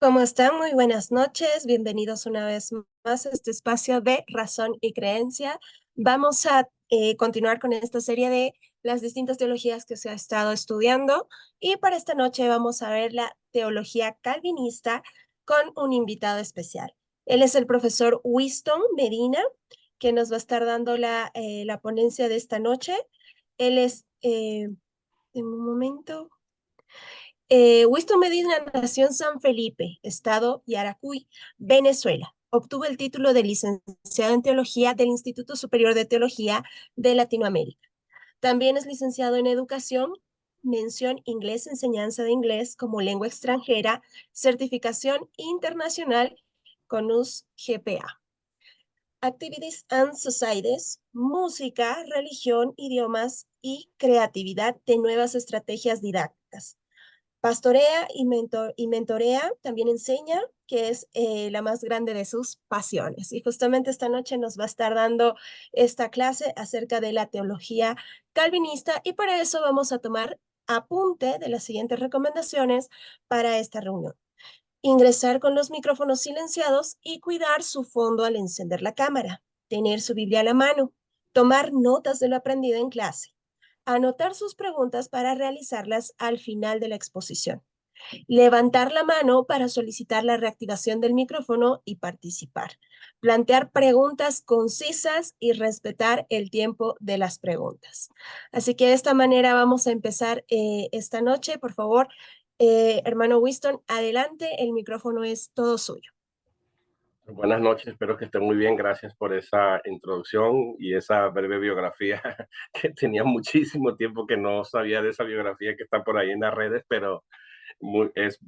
¿Cómo están? Muy buenas noches. Bienvenidos una vez más a este espacio de razón y creencia. Vamos a continuar con esta serie de las distintas teologías que se ha estado estudiando y para esta noche vamos a ver la teología calvinista con un invitado especial. Él es el profesor Winston Medina, que nos va a estar dando la ponencia de esta noche. Él es, en un momento. Winston Medina nació en San Felipe, estado Yaracuy, Venezuela. Obtuvo el título de licenciado en teología del Instituto Superior de Teología de Latinoamérica. También es licenciado en educación, mención inglés, enseñanza de inglés como lengua extranjera, certificación internacional con GPA. Activities and Societies, música, religión, idiomas y creatividad de nuevas estrategias didácticas. Pastorea y mentorea, también enseña, que es la más grande de sus pasiones. Y justamente esta noche nos va a estar dando esta clase acerca de la teología calvinista y para eso vamos a tomar apunte de las siguientes recomendaciones para esta reunión. Ingresar con los micrófonos silenciados y cuidar su fondo al encender la cámara. Tener su Biblia a la mano. Tomar notas de lo aprendido en clase. Anotar sus preguntas para realizarlas al final de la exposición. Levantar la mano para solicitar la reactivación del micrófono y participar. Plantear preguntas concisas y respetar el tiempo de las preguntas. Así que de esta manera vamos a empezar esta noche. Por favor, hermano Winston, adelante, el micrófono es todo suyo. Buenas noches, espero que estén muy bien. Gracias por esa introducción y esa breve biografía que tenía muchísimo tiempo que no sabía de esa biografía que está por ahí en las redes, pero es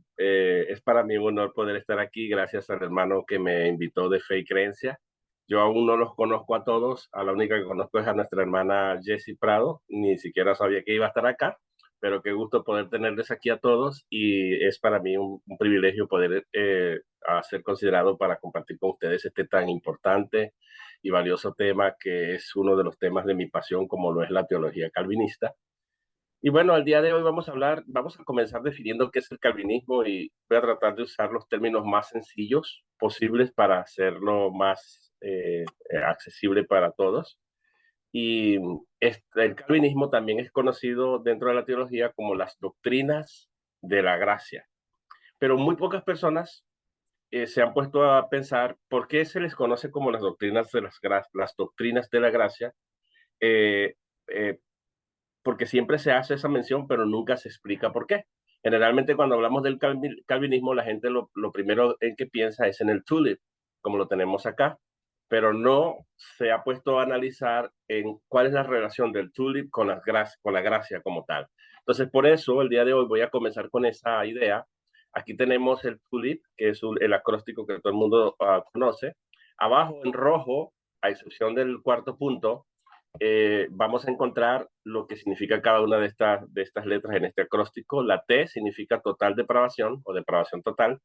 para mí un honor poder estar aquí gracias al hermano que me invitó de Fe y Creencia. Yo aún no los conozco a todos, a la única que conozco es a nuestra hermana Jessie Prado, ni siquiera sabía que iba a estar acá, pero qué gusto poder tenerles aquí a todos y es para mí un privilegio poder ser considerado para compartir con ustedes este tan importante y valioso tema que es uno de los temas de mi pasión como lo es la teología calvinista. Y bueno, al día de hoy vamos a comenzar definiendo qué es el calvinismo y voy a tratar de usar los términos más sencillos posibles para hacerlo más accesible para todos. Y el calvinismo también es conocido dentro de la teología como las doctrinas de la gracia. Pero muy pocas personas se han puesto a pensar por qué se les conoce como las doctrinas de las doctrinas de la gracia. Eh, eh, Porque siempre se hace esa mención, pero nunca se explica por qué. Generalmente cuando hablamos del calvinismo, la gente lo primero en que piensa es en el tulip, como lo tenemos acá, pero no se ha puesto a analizar en cuál es la relación del tulip con con la gracia como tal. Entonces, por eso, el día de hoy voy a comenzar con esa idea. Aquí tenemos el tulip, que es el acróstico que todo el mundo conoce. Abajo, en rojo, a excepción del cuarto punto, vamos a encontrar lo que significa cada una de estas letras en este acróstico. La T significa total depravación o depravación total,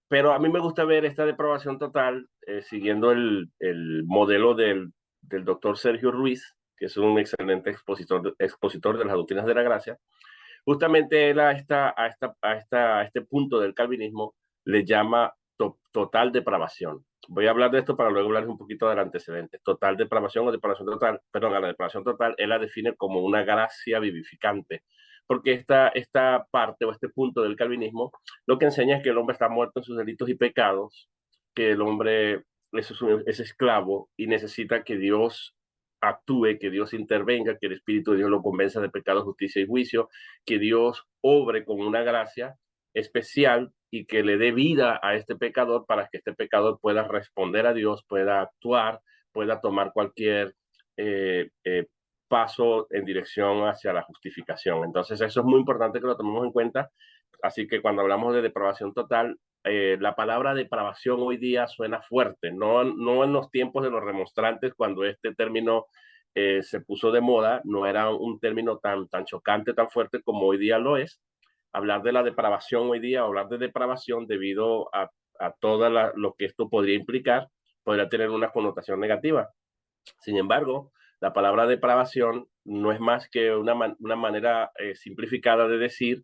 pero a mí me gusta ver esta depravación total siguiendo el modelo del doctor Sergio Ruiz, que es un excelente expositor de las doctrinas de la gracia. Justamente él a este punto del calvinismo le llama total depravación. Voy a hablar de esto para luego hablar un poquito del antecedente. Total depravación o depravación total, perdón, a la depravación total, él la define como una gracia vivificante, porque esta parte o este punto del calvinismo lo que enseña es que el hombre está muerto en sus delitos y pecados, que el hombre es esclavo y necesita que Dios actúe, que Dios intervenga, que el Espíritu de Dios lo convenza de pecado, justicia y juicio, que Dios obre con una gracia especial y que le dé vida a este pecador para que este pecador pueda responder a Dios, pueda actuar, pueda tomar cualquier eh, eh, paso en dirección hacia la justificación. Entonces eso es muy importante que lo tomemos en cuenta. Así que cuando hablamos de depravación total, la palabra depravación hoy día suena fuerte, no en los tiempos de los remonstrantes, cuando este término se puso de moda, no era un término tan chocante, tan fuerte como hoy día lo es. Hablar de la depravación hoy día, hablar de depravación debido a todo lo que esto podría implicar, podría tener una connotación negativa. Sin embargo, la palabra depravación no es más que una manera simplificada de decir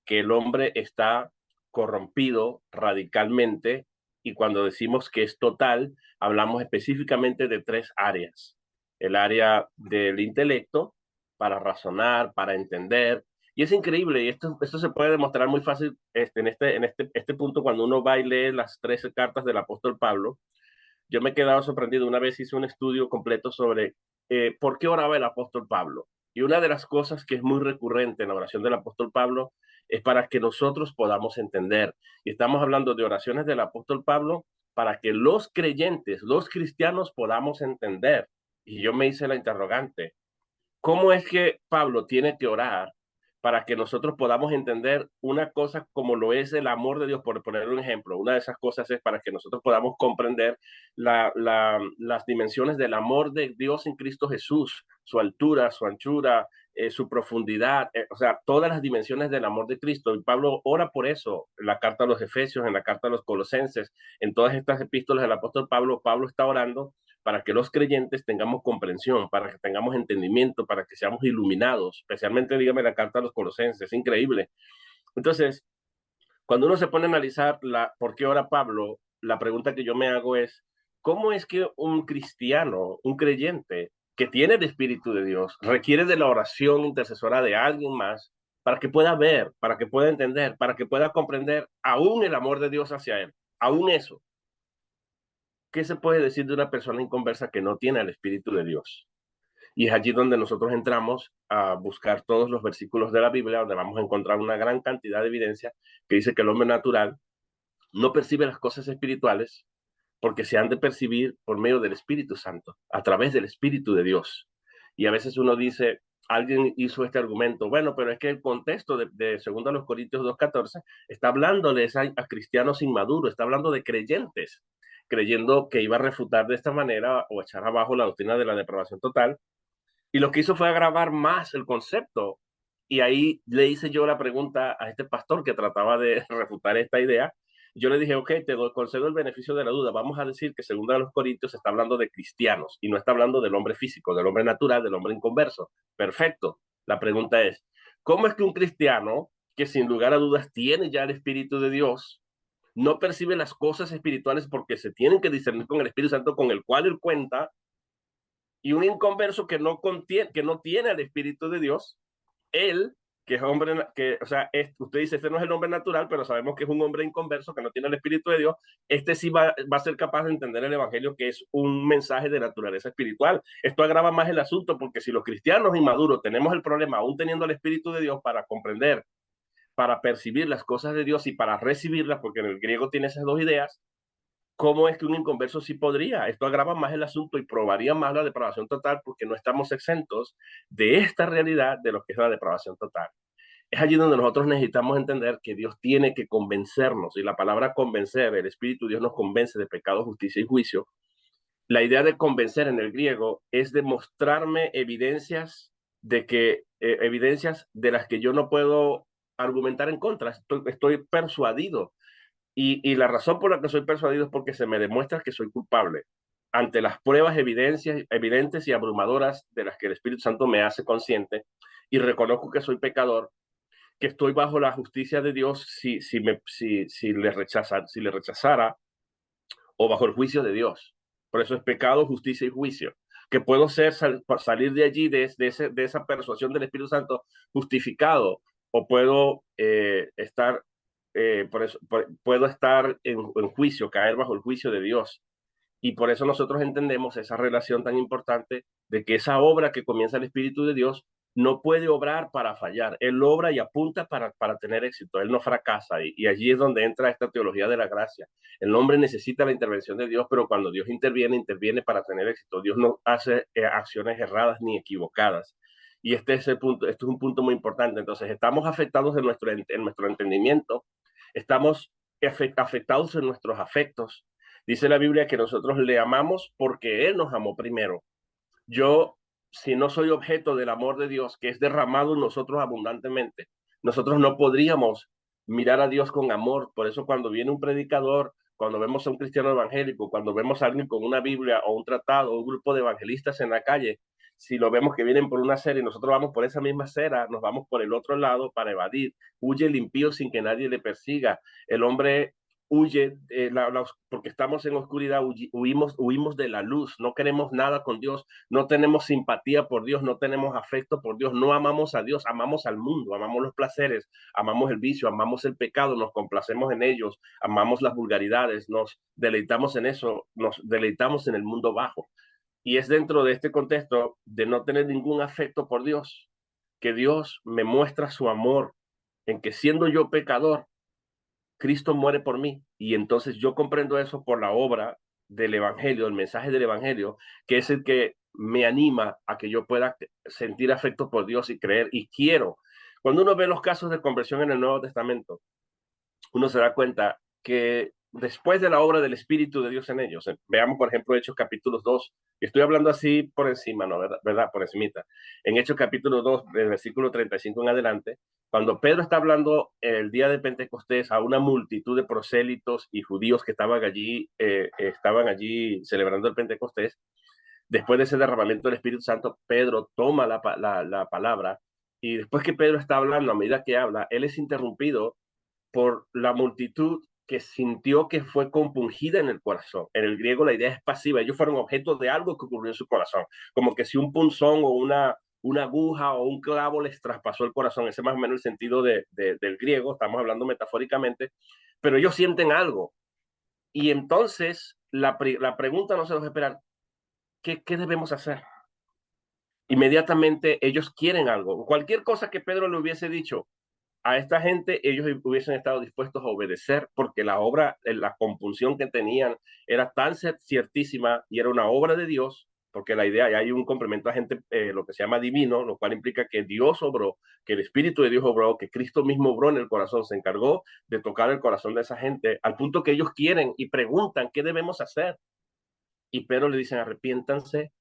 que el hombre está corrompido radicalmente, y cuando decimos que es total, hablamos específicamente de tres áreas. El área del intelecto, para razonar, para entender, y es increíble, y esto se puede demostrar muy fácil en este punto cuando uno va y lee las 13 cartas del apóstol Pablo. Yo me he quedado sorprendido. Una vez hice un estudio completo sobre por qué oraba el apóstol Pablo. Y una de las cosas que es muy recurrente en la oración del apóstol Pablo es para que nosotros podamos entender. Y estamos hablando de oraciones del apóstol Pablo para que los creyentes, los cristianos podamos entender. Y yo me hice la interrogante, ¿cómo es que Pablo tiene que orar para que nosotros podamos entender una cosa como lo es el amor de Dios? Por poner un ejemplo, una de esas cosas es para que nosotros podamos comprender las dimensiones del amor de Dios en Cristo Jesús, su altura, su anchura, su profundidad, o sea, todas las dimensiones del amor de Cristo. Y Pablo ora por eso en la carta a los Efesios, en la carta a los Colosenses, en todas estas epístolas del apóstol Pablo. Pablo está orando para que los creyentes tengamos comprensión, para que tengamos entendimiento, para que seamos iluminados, especialmente, dígame, la carta a los Colosenses, es increíble. Entonces, cuando uno se pone a analizar por qué ora Pablo, la pregunta que yo me hago es, ¿cómo es que un cristiano, un creyente que tiene el Espíritu de Dios, requiere de la oración intercesora de alguien más para que pueda ver, para que pueda entender, para que pueda comprender aún el amor de Dios hacia él? Aún eso. ¿Qué se puede decir de una persona inconversa que no tiene el Espíritu de Dios? Y es allí donde nosotros entramos a buscar todos los versículos de la Biblia, donde vamos a encontrar una gran cantidad de evidencia que dice que el hombre natural no percibe las cosas espirituales porque se han de percibir por medio del Espíritu Santo, a través del Espíritu de Dios. Y a veces uno dice, alguien hizo este argumento, bueno, pero es que el contexto de 2 Corintios 2:14 está hablándoles a cristianos inmaduros, está hablando de creyentes, creyendo que iba a refutar de esta manera o echar abajo la doctrina de la depravación total. Y lo que hizo fue agravar más el concepto. Y ahí le hice yo la pregunta a este pastor que trataba de refutar esta idea. Yo le dije, ok, concedo el beneficio de la duda. Vamos a decir que según a los Corintios está hablando de cristianos y no está hablando del hombre físico, del hombre natural, del hombre inconverso. Perfecto. La pregunta es, ¿cómo es que un cristiano que sin lugar a dudas tiene ya el Espíritu de Dios no percibe las cosas espirituales porque se tienen que discernir con el Espíritu Santo con el cual él cuenta, y un inconverso que no tiene el Espíritu de Dios, él, que es hombre, o sea, usted dice, este no es el hombre natural, pero sabemos que es un hombre inconverso, que no tiene el Espíritu de Dios, este sí va a ser capaz de entender el Evangelio, que es un mensaje de naturaleza espiritual? Esto agrava más el asunto, porque si los cristianos inmaduros tenemos el problema, aún teniendo el Espíritu de Dios, para comprender, para percibir las cosas de Dios y para recibirlas, porque en el griego tiene esas dos ideas, ¿cómo es que un inconverso sí podría? Esto agrava más el asunto y probaría más la depravación total, porque no estamos exentos de esta realidad de lo que es la depravación total. Es allí donde nosotros necesitamos entender que Dios tiene que convencernos, y la palabra convencer, el Espíritu de Dios nos convence de pecado, justicia y juicio. La idea de convencer en el griego es demostrarme evidencias de las que yo no puedo argumentar en contra. Estoy persuadido, y la razón por la que soy persuadido es porque se me demuestra que soy culpable ante las pruebas evidentes y abrumadoras de las que el Espíritu Santo me hace consciente, y reconozco que soy pecador, que estoy bajo la justicia de Dios si le rechazara, o bajo el juicio de Dios. Por eso es pecado, justicia y juicio. Que puedo salir de allí, de esa persuasión del Espíritu Santo, justificado, o puedo estar puedo estar en juicio, caer bajo el juicio de Dios. Y por eso nosotros entendemos esa relación tan importante de que esa obra que comienza el Espíritu de Dios no puede obrar para fallar. Él obra y apunta para tener éxito. Él no fracasa. Y allí es donde entra esta teología de la gracia. El hombre necesita la intervención de Dios, pero cuando Dios interviene, interviene para tener éxito. Dios no hace acciones erradas ni equivocadas. Y este es el punto, esto es un punto muy importante. Entonces, estamos afectados en nuestro entendimiento, estamos afectados en nuestros afectos. Dice la Biblia que nosotros le amamos porque Él nos amó primero. Yo, si no soy objeto del amor de Dios, que es derramado en nosotros abundantemente, nosotros no podríamos mirar a Dios con amor. Por eso cuando viene un predicador, cuando vemos a un cristiano evangélico, cuando vemos a alguien con una Biblia o un tratado o un grupo de evangelistas en la calle, si lo vemos que vienen por una acera y nosotros vamos por esa misma acera, nos vamos por el otro lado para evadir. Huye el impío sin que nadie le persiga. El hombre huye porque estamos en oscuridad, huimos de la luz, no queremos nada con Dios, no tenemos simpatía por Dios, no tenemos afecto por Dios, no amamos a Dios, amamos al mundo, amamos los placeres, amamos el vicio, amamos el pecado, nos complacemos en ellos, amamos las vulgaridades, nos deleitamos en eso, nos deleitamos en el mundo bajo. Y es dentro de este contexto de no tener ningún afecto por Dios, que Dios me muestra su amor en que siendo yo pecador, Cristo muere por mí. Y entonces yo comprendo eso por la obra del Evangelio, el mensaje del Evangelio, que es el que me anima a que yo pueda sentir afecto por Dios y creer y quiero. Cuando uno ve los casos de conversión en el Nuevo Testamento, uno se da cuenta que después de la obra del Espíritu de Dios en ellos, veamos por ejemplo Hechos capítulo 2, estoy hablando así por encima, ¿no? ¿Verdad? Por encimita. En Hechos capítulo 2, del versículo 35 en adelante, cuando Pedro está hablando el día de Pentecostés a una multitud de prosélitos y judíos que estaban allí celebrando el Pentecostés, después de ese derramamiento del Espíritu Santo, Pedro toma la palabra y después que Pedro está hablando, a medida que habla, él es interrumpido por la multitud que sintió que fue compungida en el corazón. En el griego la idea es pasiva, ellos fueron objeto de algo que ocurrió en su corazón, como que si un punzón o una aguja o un clavo les traspasó el corazón, ese es más o menos el sentido del griego, estamos hablando metafóricamente, pero ellos sienten algo. Y entonces la pregunta no se los espera, ¿qué debemos hacer? Inmediatamente ellos quieren algo, cualquier cosa que Pedro le hubiese dicho, a esta gente ellos hubiesen estado dispuestos a obedecer porque la obra, la compunción que tenían era tan ciertísima y era una obra de Dios, porque la idea, y hay un complemento a gente, lo que se llama divino, lo cual implica que Dios obró, que el Espíritu de Dios obró, que Cristo mismo obró en el corazón, se encargó de tocar el corazón de esa gente, al punto que ellos quieren y preguntan qué debemos hacer. Y Pedro le dicen arrepiéntanse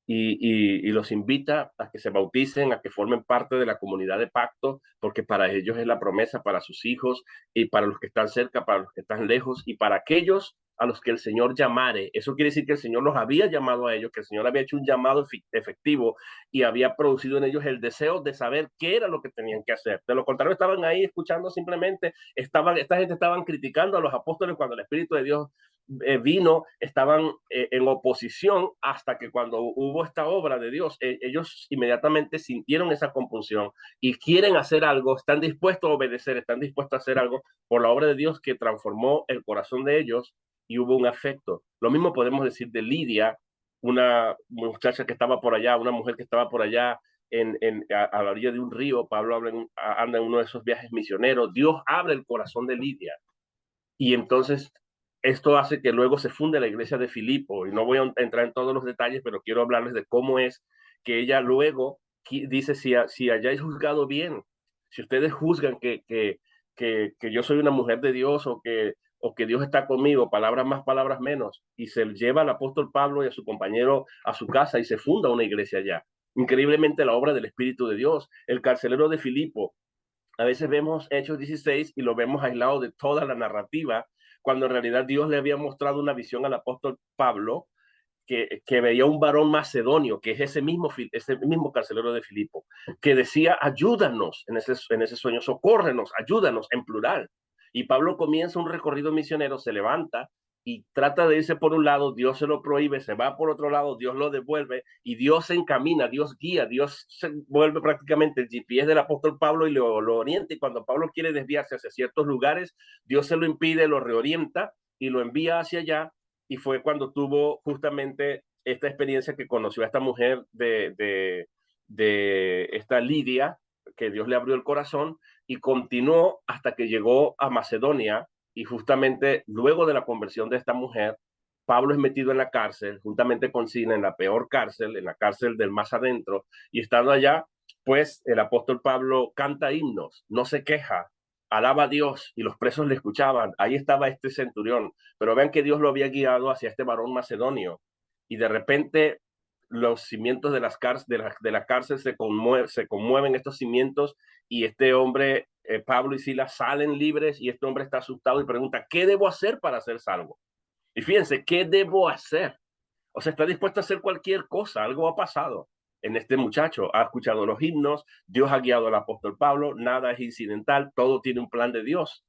y los invita a que se bauticen, a que formen parte de la comunidad de pacto, porque para ellos es la promesa, para sus hijos y para los que están cerca, para los que están lejos y para aquellos a los que el Señor llamare. Eso quiere decir que el Señor los había llamado a ellos, que el Señor había hecho un llamado efectivo y había producido en ellos el deseo de saber qué era lo que tenían que hacer. De lo contrario, estaban ahí escuchando simplemente, esta gente estaban criticando a los apóstoles cuando el Espíritu de Dios vino, estaban en oposición hasta que cuando hubo esta obra de Dios, ellos inmediatamente sintieron esa compunción y quieren hacer algo, están dispuestos a obedecer, están dispuestos a hacer algo por la obra de Dios que transformó el corazón de ellos y hubo un afecto. Lo mismo podemos decir de Lidia, una muchacha que estaba por allá, una mujer que estaba por allá a la orilla de un río. Pablo anda en uno de esos viajes misioneros. Dios abre el corazón de Lidia y entonces esto hace que luego se funde la iglesia de Filipo, y no voy a entrar en todos los detalles, pero quiero hablarles de cómo es que ella luego dice, si hayáis juzgado bien, si ustedes juzgan que yo soy una mujer de Dios o que Dios está conmigo, palabras más, palabras menos, y se lleva al apóstol Pablo y a su compañero a su casa y se funda una iglesia allá. Increíblemente la obra del Espíritu de Dios. El carcelero de Filipo, a veces vemos Hechos 16 y lo vemos aislado de toda la narrativa, cuando en realidad Dios le había mostrado una visión al apóstol Pablo que veía un varón macedonio, que es ese mismo carcelero de Filipo, que decía, ayúdanos en ese sueño, socórrenos, ayúdanos, en plural. Y Pablo comienza un recorrido misionero, se levanta y trata de irse por un lado, Dios se lo prohíbe, se va por otro lado, Dios lo devuelve y Dios se encamina, Dios guía, Dios se vuelve prácticamente el GPS del apóstol Pablo y lo orienta. Y cuando Pablo quiere desviarse hacia ciertos lugares, Dios se lo impide, lo reorienta y lo envía hacia allá. Y fue cuando tuvo justamente esta experiencia que conoció a esta mujer de esta Lidia, que Dios le abrió el corazón y continuó hasta que llegó a Macedonia. Y justamente luego de la conversión de esta mujer, Pablo es metido en la cárcel, juntamente con Sina, en la peor cárcel, en la cárcel del más adentro, y estando allá, pues el apóstol Pablo canta himnos, no se queja, alaba a Dios y los presos le escuchaban. Ahí estaba este centurión, pero vean que Dios lo había guiado hacia este varón macedonio y de repente los cimientos de la cárcel se conmueven estos cimientos y este hombre, Pablo y Silas, salen libres y este hombre está asustado y pregunta, ¿qué debo hacer para ser salvo? Y fíjense, ¿qué debo hacer? O sea, está dispuesto a hacer cualquier cosa, algo ha pasado. en este muchacho. Ha escuchado los himnos, Dios ha guiado al apóstol Pablo, nada es incidental, todo tiene un plan de Dios.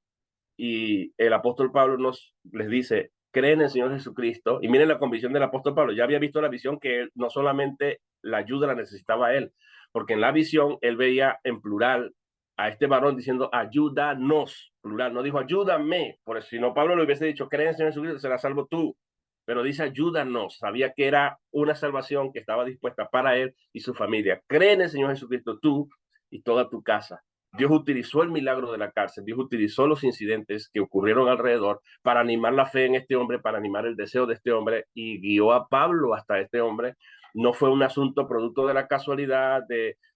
Y el apóstol Pablo les dice, creen en el Señor Jesucristo. Y miren la convicción del apóstol Pablo. Ya había visto la visión que él, no solamente la ayuda la necesitaba él, porque en la visión él veía en plural a este varón diciendo, ayúdanos, plural. No dijo, ayúdame, por eso, si no Pablo le hubiese dicho, creen en el Señor Jesucristo, será salvo tú. Pero dice, ayúdanos. Sabía que era una salvación que estaba dispuesta para él y su familia. Cree en el Señor Jesucristo tú y toda tu casa. Dios utilizó el milagro de la cárcel, Dios utilizó los incidentes que ocurrieron alrededor para animar la fe en este hombre, para animar el deseo de este hombre, y guió a Pablo hasta este hombre. No fue un asunto producto de la casualidad,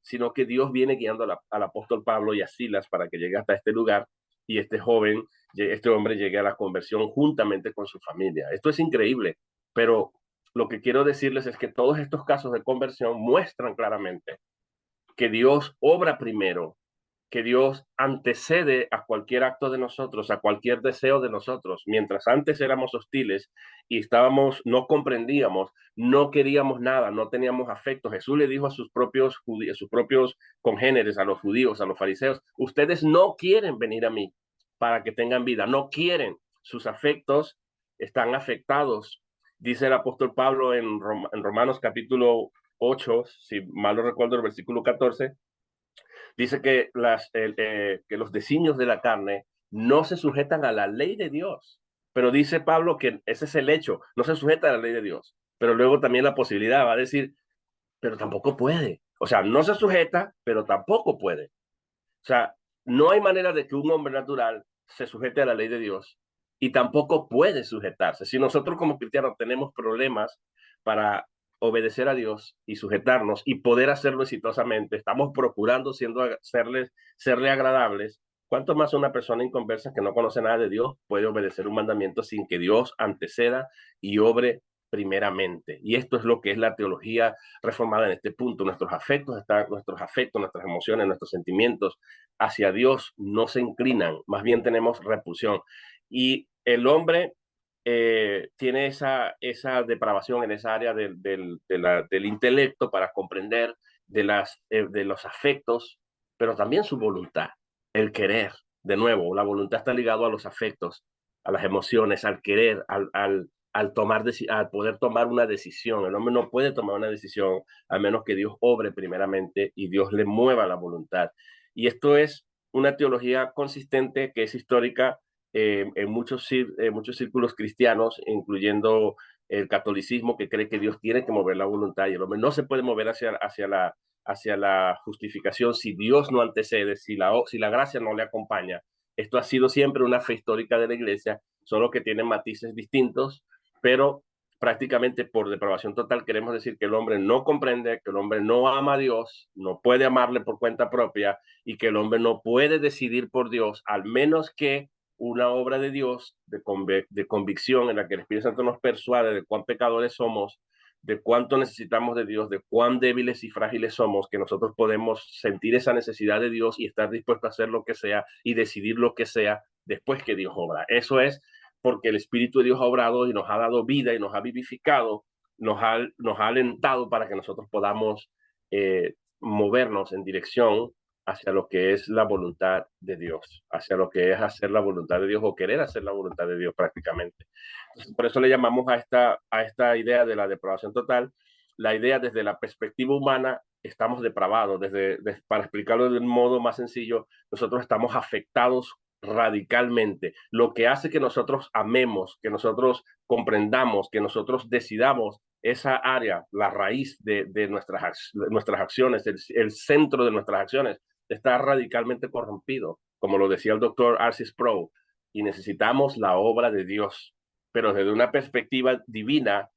sino que Dios viene guiando al apóstol Pablo y a Silas para que llegue hasta este lugar y este joven, este hombre llegue a la conversión juntamente con su familia. Esto es increíble, pero lo que quiero decirles es que todos estos casos de conversión muestran claramente que Dios obra primero, que Dios antecede a cualquier acto de nosotros, a cualquier deseo de nosotros. Mientras antes éramos hostiles y no comprendíamos, no queríamos nada, no teníamos afecto. Jesús le dijo a sus propios judíos, a sus propios congéneres, a los judíos, a los fariseos, ustedes no quieren venir a mí para que tengan vida, no quieren. Sus afectos están afectados. Dice el apóstol Pablo en Romanos capítulo 8, si mal no recuerdo el versículo 14, dice que los designios de la carne no se sujetan a la ley de Dios. Pero dice Pablo que ese es el hecho, no se sujeta a la ley de Dios. Pero luego también la posibilidad va a decir, pero tampoco puede. O sea, no se sujeta, pero tampoco puede. O sea, no hay manera de que un hombre natural se sujete a la ley de Dios y tampoco puede sujetarse. Si nosotros como cristianos tenemos problemas para obedecer a Dios y sujetarnos y poder hacerlo exitosamente, estamos procurando serle agradables, ¿cuánto más una persona inconversa que no conoce nada de Dios puede obedecer un mandamiento sin que Dios anteceda y obre primeramente? Y esto es lo que es la teología reformada en este punto. Nuestros afectos, nuestras emociones, nuestros sentimientos hacia Dios no se inclinan, más bien tenemos repulsión. Y el hombre tiene esa depravación en esa área del intelecto para comprender de los afectos, pero también su voluntad, el querer. De nuevo, la voluntad está ligado a los afectos, a las emociones, al querer, al poder tomar una decisión. El hombre no puede tomar una decisión a menos que Dios obre primeramente y Dios le mueva la voluntad. Y esto es una teología consistente que es histórica muchos círculos cristianos, incluyendo el catolicismo, que cree que Dios tiene que mover la voluntad y el hombre no se puede mover hacia la justificación si Dios no antecede, si la gracia no le acompaña. Esto ha sido siempre una fe histórica de la iglesia, solo que tiene matices distintos, pero prácticamente por depravación total queremos decir que el hombre no comprende, que el hombre no ama a Dios, no puede amarle por cuenta propia y que el hombre no puede decidir por Dios, al menos que una obra de Dios de convicción en la que el Espíritu Santo nos persuade de cuán pecadores somos, de cuánto necesitamos de Dios, de cuán débiles y frágiles somos, que nosotros podemos sentir esa necesidad de Dios y estar dispuestos a hacer lo que sea y decidir lo que sea después que Dios obra. Eso es porque el Espíritu de Dios ha obrado y nos ha dado vida y nos ha vivificado, nos ha alentado para que nosotros podamos movernos en dirección hacia lo que es la voluntad de Dios, hacia lo que es hacer la voluntad de Dios o querer hacer la voluntad de Dios prácticamente. Entonces, por eso le llamamos a esta idea de la depravación total, la idea desde la perspectiva humana, estamos depravados, para explicarlo de un modo más sencillo, nosotros estamos afectados radicalmente, lo que hace que nosotros amemos, que nosotros comprendamos, que nosotros decidamos esa área, la raíz de nuestras acciones, el centro de nuestras acciones, está radicalmente corrompido, como lo decía el doctor R.C. Sproul, y necesitamos la obra de Dios, pero desde una perspectiva divina,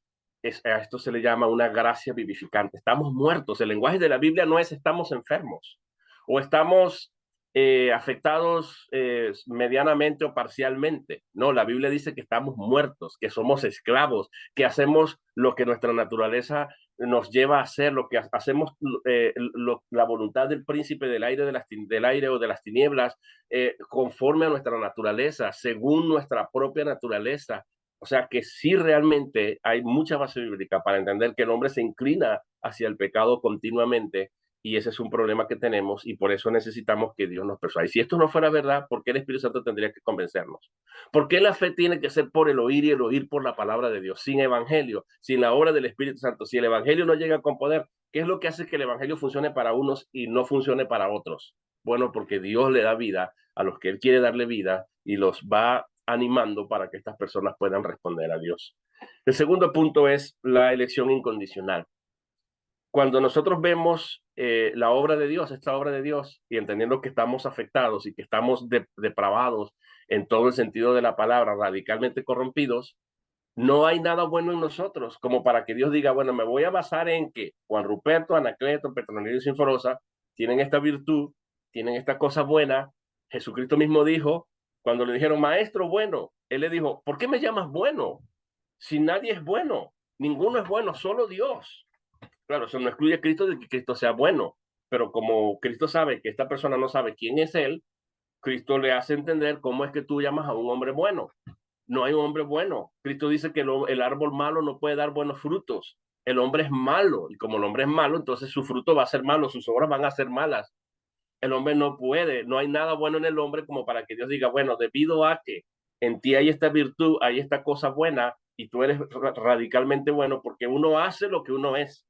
a esto se le llama una gracia vivificante. Estamos muertos. El lenguaje de la Biblia no es estamos enfermos o estamos afectados medianamente o parcialmente. No, la Biblia dice que estamos muertos, que somos esclavos, que hacemos lo que nuestra naturaleza nos lleva a hacer, lo que hacemos, la voluntad del príncipe del aire, del aire o de las tinieblas, conforme a nuestra naturaleza, según nuestra propia naturaleza. O sea que sí realmente hay mucha base bíblica para entender que el hombre se inclina hacia el pecado continuamente y ese es un problema que tenemos y por eso necesitamos que Dios nos persuade. Y si esto no fuera verdad, ¿por qué el Espíritu Santo tendría que convencernos? ¿Por qué la fe tiene que ser por el oír y el oír por la palabra de Dios? Sin evangelio, sin la obra del Espíritu Santo, si el evangelio no llega con poder, ¿qué es lo que hace que el evangelio funcione para unos y no funcione para otros? Bueno, porque Dios le da vida a los que Él quiere darle vida y los va animando para que estas personas puedan responder a Dios. El segundo punto es la elección incondicional. Cuando nosotros vemos la obra de Dios, esta obra de Dios, y entendiendo que estamos afectados y que estamos depravados en todo el sentido de la palabra, radicalmente corrompidos, no hay nada bueno en nosotros como para que Dios diga, bueno, me voy a basar en que Juan Ruperto, Anacleto, Petronilo y Sinforosa tienen esta virtud, tienen esta cosa buena. Jesucristo mismo dijo, cuando le dijeron, maestro bueno, él le dijo, ¿por qué me llamas bueno? Si nadie es bueno, ninguno es bueno, solo Dios. Claro, eso no excluye a Cristo de que Cristo sea bueno, pero como Cristo sabe que esta persona no sabe quién es él, Cristo le hace entender cómo es que tú llamas a un hombre bueno. No hay un hombre bueno. Cristo dice que el árbol malo no puede dar buenos frutos. El hombre es malo y como el hombre es malo, entonces su fruto va a ser malo, sus obras van a ser malas. El hombre no puede, no hay nada bueno en el hombre como para que Dios diga, bueno, debido a que en ti hay esta virtud, hay esta cosa buena y tú eres radicalmente bueno porque uno hace lo que uno es.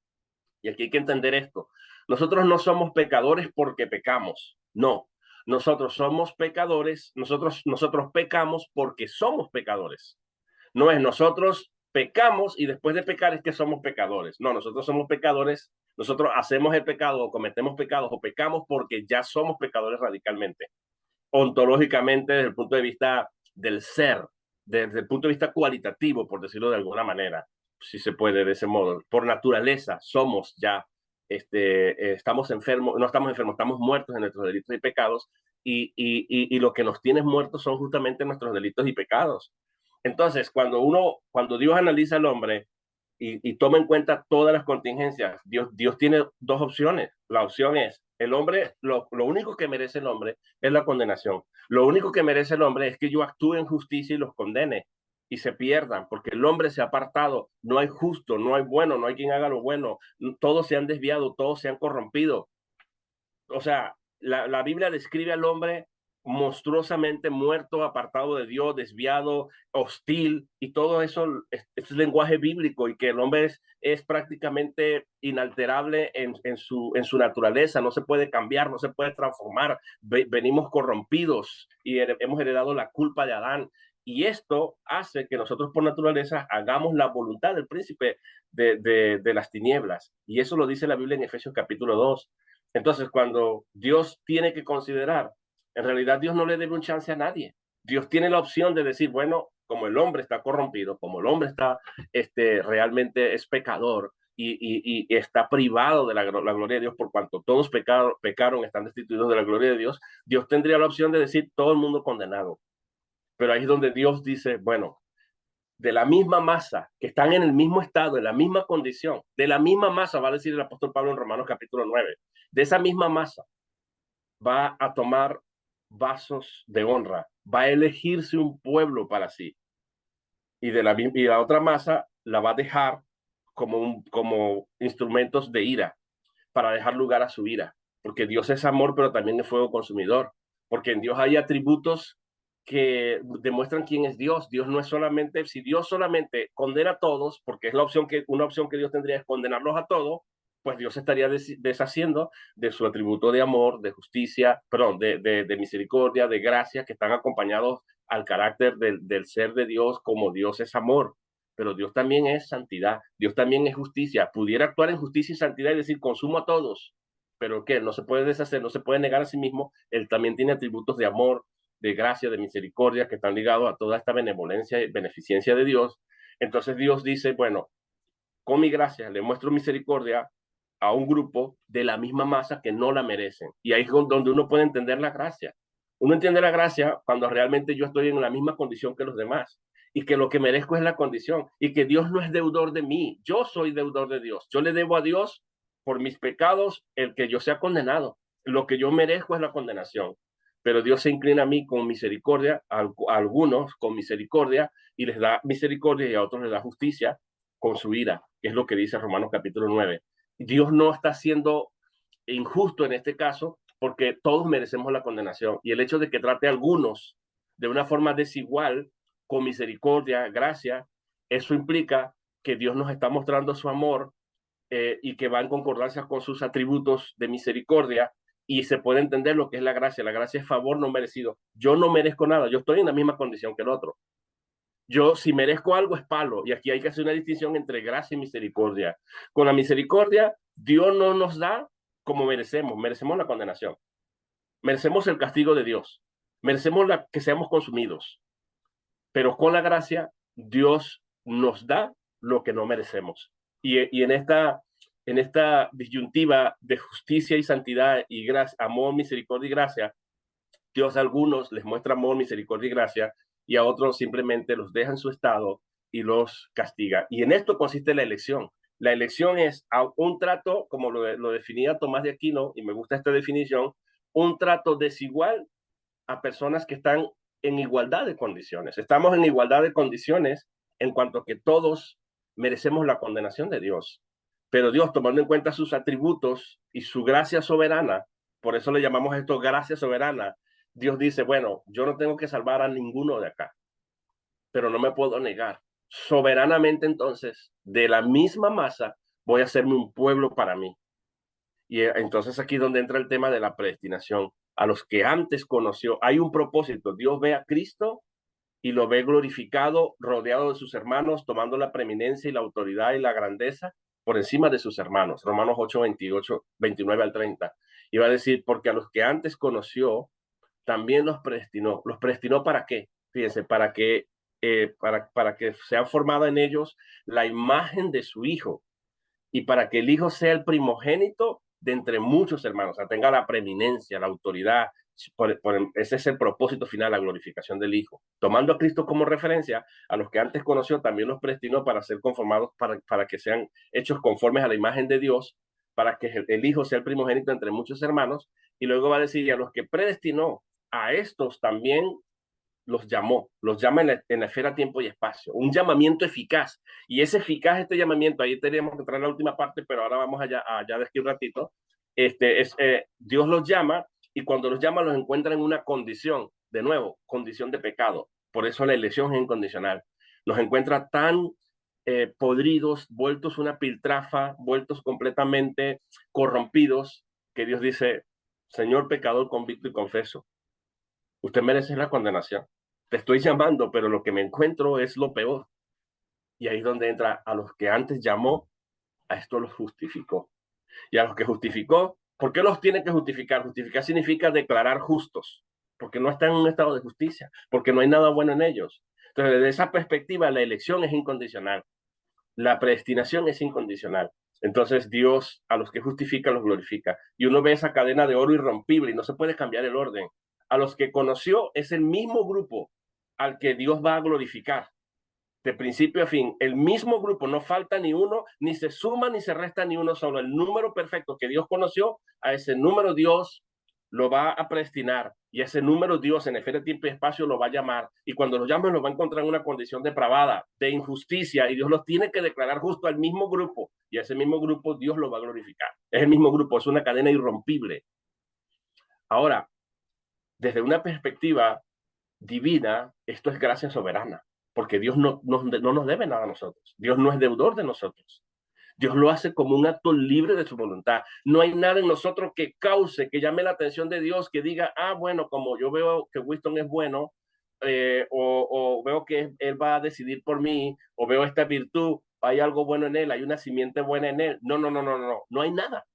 Y aquí hay que entender esto. Nosotros no somos pecadores porque pecamos. No. Nosotros somos pecadores, nosotros pecamos porque somos pecadores. No es nosotros pecamos y después de pecar es que somos pecadores. No, nosotros somos pecadores, nosotros hacemos el pecado o cometemos pecados o pecamos porque ya somos pecadores radicalmente. Ontológicamente, desde el punto de vista del ser, desde el punto de vista cualitativo, por decirlo de alguna manera, si se puede de ese modo. Por naturaleza somos ya, estamos enfermos, no estamos enfermos, estamos muertos en nuestros delitos y pecados y lo que nos tiene muertos son justamente nuestros delitos y pecados. Entonces, cuando Dios analiza al hombre y toma en cuenta todas las contingencias, Dios tiene dos opciones. La opción es, el hombre, lo único que merece el hombre es la condenación. Lo único que merece el hombre es que yo actúe en justicia y los condene y se pierdan, porque el hombre se ha apartado, no hay justo, no hay bueno, no hay quien haga lo bueno, todos se han desviado, todos se han corrompido. O sea, la Biblia describe al hombre monstruosamente muerto, apartado de Dios, desviado, hostil, y todo eso es lenguaje bíblico y que el hombre es prácticamente inalterable en su naturaleza, no se puede cambiar, no se puede transformar, venimos corrompidos y hemos heredado la culpa de Adán. Y esto hace que nosotros por naturaleza hagamos la voluntad del príncipe de las tinieblas. Y eso lo dice la Biblia en Efesios capítulo 2. Entonces, cuando Dios tiene que considerar, en realidad Dios no le debe un chance a nadie. Dios tiene la opción de decir, bueno, como el hombre está corrompido, como el hombre está realmente es pecador y está privado de la gloria de Dios por cuanto todos pecaron, están destituidos de la gloria de Dios, Dios tendría la opción de decir todo el mundo condenado. Pero ahí es donde Dios dice, bueno, de la misma masa, que están en el mismo estado, en la misma condición, de la misma masa, va a decir el apóstol Pablo en Romanos capítulo 9, de esa misma masa va a tomar vasos de honra, va a elegirse un pueblo para sí, y la otra masa la va a dejar como instrumentos de ira, para dejar lugar a su ira, porque Dios es amor, pero también es fuego consumidor, porque en Dios hay atributos que demuestran quién es Dios. Dios no es solamente, si Dios solamente condena a todos, porque es una opción que Dios tendría es condenarlos a todos, pues Dios estaría deshaciendo de su atributo de amor, de justicia, perdón, de misericordia, de gracia, que están acompañados al carácter del ser de Dios como Dios es amor. Pero Dios también es santidad, Dios también es justicia. Pudiera actuar en justicia y santidad y decir, consumo a todos, pero que no se puede deshacer, no se puede negar a sí mismo. Él también tiene atributos de amor, de gracia, de misericordia, que están ligados a toda esta benevolencia y beneficencia de Dios. Entonces Dios dice, bueno, con mi gracia le muestro misericordia a un grupo de la misma masa que no la merecen. Y ahí es donde uno puede entender la gracia. Uno entiende la gracia cuando realmente yo estoy en la misma condición que los demás y que lo que merezco es la condición y que Dios no es deudor de mí, yo soy deudor de Dios. Yo le debo a Dios por mis pecados el que yo sea condenado. Lo que yo merezco es la condenación. pero Dios se inclina a mí con misericordia, a algunos con misericordia, y les da misericordia, y a otros les da justicia con su ira, que es lo que dice Romanos capítulo 9. Dios no está siendo injusto en este caso, porque todos merecemos la condenación, y el hecho de que trate a algunos de una forma desigual, con misericordia, gracia, eso implica que Dios nos está mostrando su amor, y que va en concordancia con sus atributos de misericordia, y se puede entender lo que es la gracia. La gracia es favor no merecido. Yo no merezco nada, yo estoy en la misma condición que el otro. Yo, si merezco algo, es palo, y aquí hay que hacer una distinción entre gracia y misericordia. Con la misericordia, Dios no nos da como merecemos la condenación, merecemos el castigo de Dios, merecemos que seamos consumidos, pero con la gracia, Dios nos da lo que no merecemos. Y en esta disyuntiva de justicia y santidad y gracia, amor, misericordia y gracia, Dios a algunos les muestra amor, misericordia y gracia, y a otros simplemente los deja en su estado y los castiga. Y en esto consiste la elección. La elección es un trato, como lo definía Tomás de Aquino, y me gusta esta definición, un trato desigual a personas que están en igualdad de condiciones. Estamos en igualdad de condiciones en cuanto a que todos merecemos la condenación de Dios. Pero Dios, tomando en cuenta sus atributos y su gracia soberana, por eso le llamamos esto gracia soberana, Dios dice, bueno, yo no tengo que salvar a ninguno de acá, pero no me puedo negar. Soberanamente, entonces, de la misma masa, voy a hacerme un pueblo para mí. Y entonces aquí donde entra el tema de la predestinación. A los que antes conoció, hay un propósito. Dios ve a Cristo y lo ve glorificado, rodeado de sus hermanos, tomando la preeminencia y la autoridad y la grandeza por encima de sus hermanos. Romanos 8, 28, 29 al 30. Y va a decir, porque a los que antes conoció, también los predestinó. ¿Los predestinó para qué? Fíjense, para que sea formada en ellos la imagen de su Hijo, y para que el Hijo sea el primogénito de entre muchos hermanos, o sea, tenga la preeminencia, la autoridad. Ese es el propósito final, la glorificación del Hijo. Tomando a Cristo como referencia, a los que antes conoció también los predestinó para ser conformados, para que sean hechos conformes a la imagen de Dios, para que el Hijo sea el primogénito entre muchos hermanos. Y luego va a decir, y a los que predestinó, a estos también los llama en la esfera tiempo y espacio, un llamamiento eficaz. Y es eficaz este llamamiento, ahí tenemos que entrar en la última parte, pero ahora vamos allá de aquí un ratito. Dios los llama, y cuando los llama los encuentra en una condición, de nuevo, condición de pecado. Por eso la elección es incondicional. Nos encuentra tan podridos, vueltos una piltrafa, vueltos completamente corrompidos, que Dios dice, Señor pecador convicto y confeso, usted merece la condenación. Te estoy llamando, pero lo que me encuentro es lo peor. Y ahí es donde entra, a los que antes llamó, a esto los justificó. Y a los que justificó, ¿por qué los tiene que justificar? Justificar significa declarar justos, porque no están en un estado de justicia, porque no hay nada bueno en ellos. Entonces, desde esa perspectiva, la elección es incondicional, la predestinación es incondicional. Entonces, Dios a los que justifica los glorifica. Y uno ve esa cadena de oro irrompible y no se puede cambiar el orden. A los que conoció es el mismo grupo al que Dios va a glorificar, de principio a fin. El mismo grupo, no falta ni uno, ni se suma ni se resta ni uno solo. El número perfecto que Dios conoció, a ese número Dios lo va a predestinar, y ese número Dios en esfera de tiempo y espacio lo va a llamar, y cuando lo llame lo va a encontrar en una condición depravada, de injusticia, y Dios los tiene que declarar justo al mismo grupo, y a ese mismo grupo Dios lo va a glorificar. Es el mismo grupo, es una cadena irrompible. Ahora, desde una perspectiva divina, esto es gracia soberana, porque Dios no nos debe nada a nosotros. Dios no es deudor de nosotros. Dios lo hace como un acto libre de su voluntad. No hay nada en nosotros que cause, que llame la atención de Dios, que diga, bueno, como yo veo que Winston es bueno, o veo que él va a decidir por mí, o veo esta virtud, hay algo bueno en él, hay una simiente buena en él. No, no hay nada.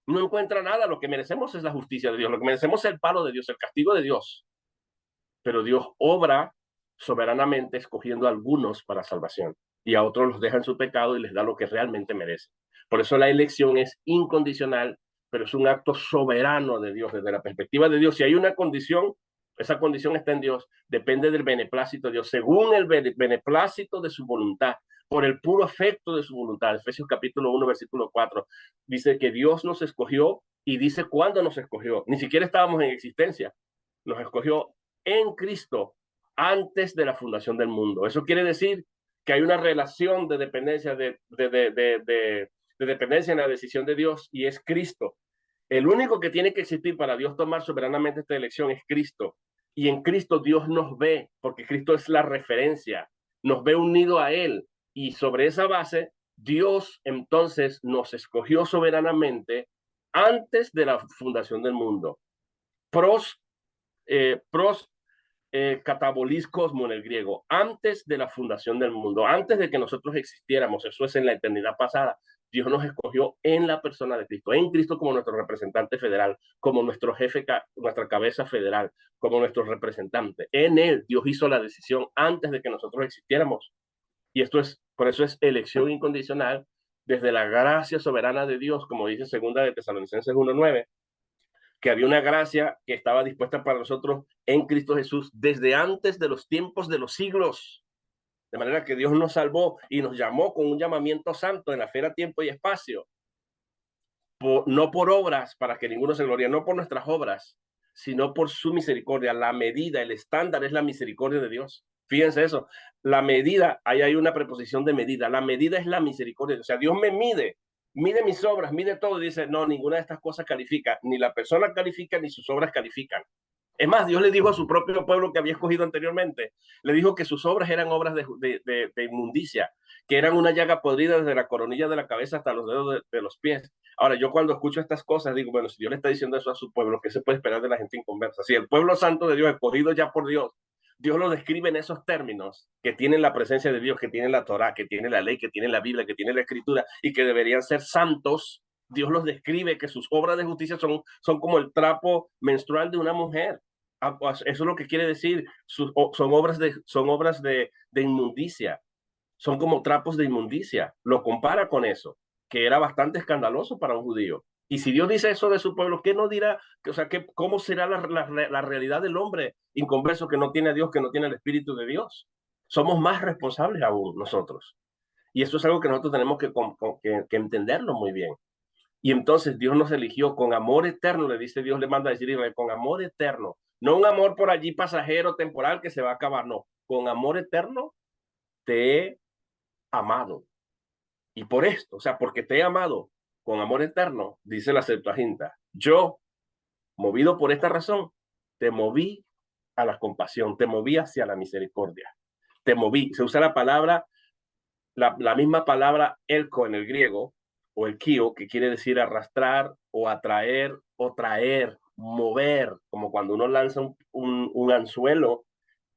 No encuentra nada. Lo que merecemos es la justicia de Dios, lo que merecemos es el palo de Dios, el castigo de Dios. Pero Dios obra soberanamente escogiendo a algunos para salvación, y a otros los deja en su pecado y les da lo que realmente merecen. Por eso la elección es incondicional, pero es un acto soberano de Dios. Desde la perspectiva de Dios, si hay una condición, esa condición está en Dios, depende del beneplácito de Dios, según el beneplácito de su voluntad, por el puro afecto de su voluntad. Efesios capítulo 1, versículo 4, dice que Dios nos escogió, y dice cuándo nos escogió. Ni siquiera estábamos en existencia, nos escogió en Cristo antes de la fundación del mundo. Eso quiere decir que hay una relación de dependencia, de dependencia en la decisión de Dios, y es Cristo. El único que tiene que existir para Dios tomar soberanamente esta elección es Cristo. Y en Cristo Dios nos ve, porque Cristo es la referencia, nos ve unido a Él. Y sobre esa base, Dios entonces nos escogió soberanamente antes de la fundación del mundo. Pros catabolis cosmo en el griego, antes de la fundación del mundo, antes de que nosotros existiéramos, eso es en la eternidad pasada. Dios nos escogió en la persona de Cristo, en Cristo como nuestro representante federal, como nuestro jefe, nuestra cabeza federal, como nuestro representante. En Él Dios hizo la decisión antes de que nosotros existiéramos. Y esto es, por eso es elección incondicional desde la gracia soberana de Dios, como dice segunda de Tesalonicenses 1:9, que había una gracia que estaba dispuesta para nosotros en Cristo Jesús desde antes de los tiempos de los siglos. De manera que Dios nos salvó y nos llamó con un llamamiento santo en la esfera, tiempo y espacio. No por obras para que ninguno se glorie, no por nuestras obras, sino por su misericordia. La medida, el estándar es la misericordia de Dios. Fíjense eso. La medida, ahí hay una preposición de medida. La medida es la misericordia. O sea, Dios me mide mis obras, mide todo y dice, no, ninguna de estas cosas califica. Ni la persona califica, ni sus obras califican. Es más, Dios le dijo a su propio pueblo que había escogido anteriormente, le dijo que sus obras eran obras de inmundicia, que eran una llaga podrida desde la coronilla de la cabeza hasta los dedos de los pies. Ahora, yo cuando escucho estas cosas digo, bueno, si Dios le está diciendo eso a su pueblo, ¿qué se puede esperar de la gente inconversa? Si el pueblo santo de Dios, escogido ya por Dios, Dios lo describe en esos términos, que tienen la presencia de Dios, que tienen la Torá, que tienen la ley, que tienen la Biblia, que tienen la Escritura y que deberían ser santos. Dios los describe que sus obras de justicia son como el trapo menstrual de una mujer. Eso es lo que quiere decir. Son obras de inmundicia. Son como trapos de inmundicia. Lo compara con eso, que era bastante escandaloso para un judío. Y si Dios dice eso de su pueblo, ¿qué no dirá? O sea, ¿cómo será la realidad del hombre inconverso que no tiene a Dios, que no tiene el Espíritu de Dios? Somos más responsables aún nosotros. Y eso es algo que nosotros tenemos que entenderlo muy bien. Y entonces Dios nos eligió con amor eterno, le dice Dios, le manda a decir Israel, con amor eterno. No un amor por allí pasajero, temporal, que se va a acabar, no. Con amor eterno te he amado. Y por esto, o sea, porque te he amado con amor eterno, dice la Septuaginta, yo, movido por esta razón, te moví a la compasión, te moví hacia la misericordia, te moví. Se usa la palabra, la misma palabra elko en el griego, o el kio, que quiere decir arrastrar o atraer o traer, mover, como cuando uno lanza un anzuelo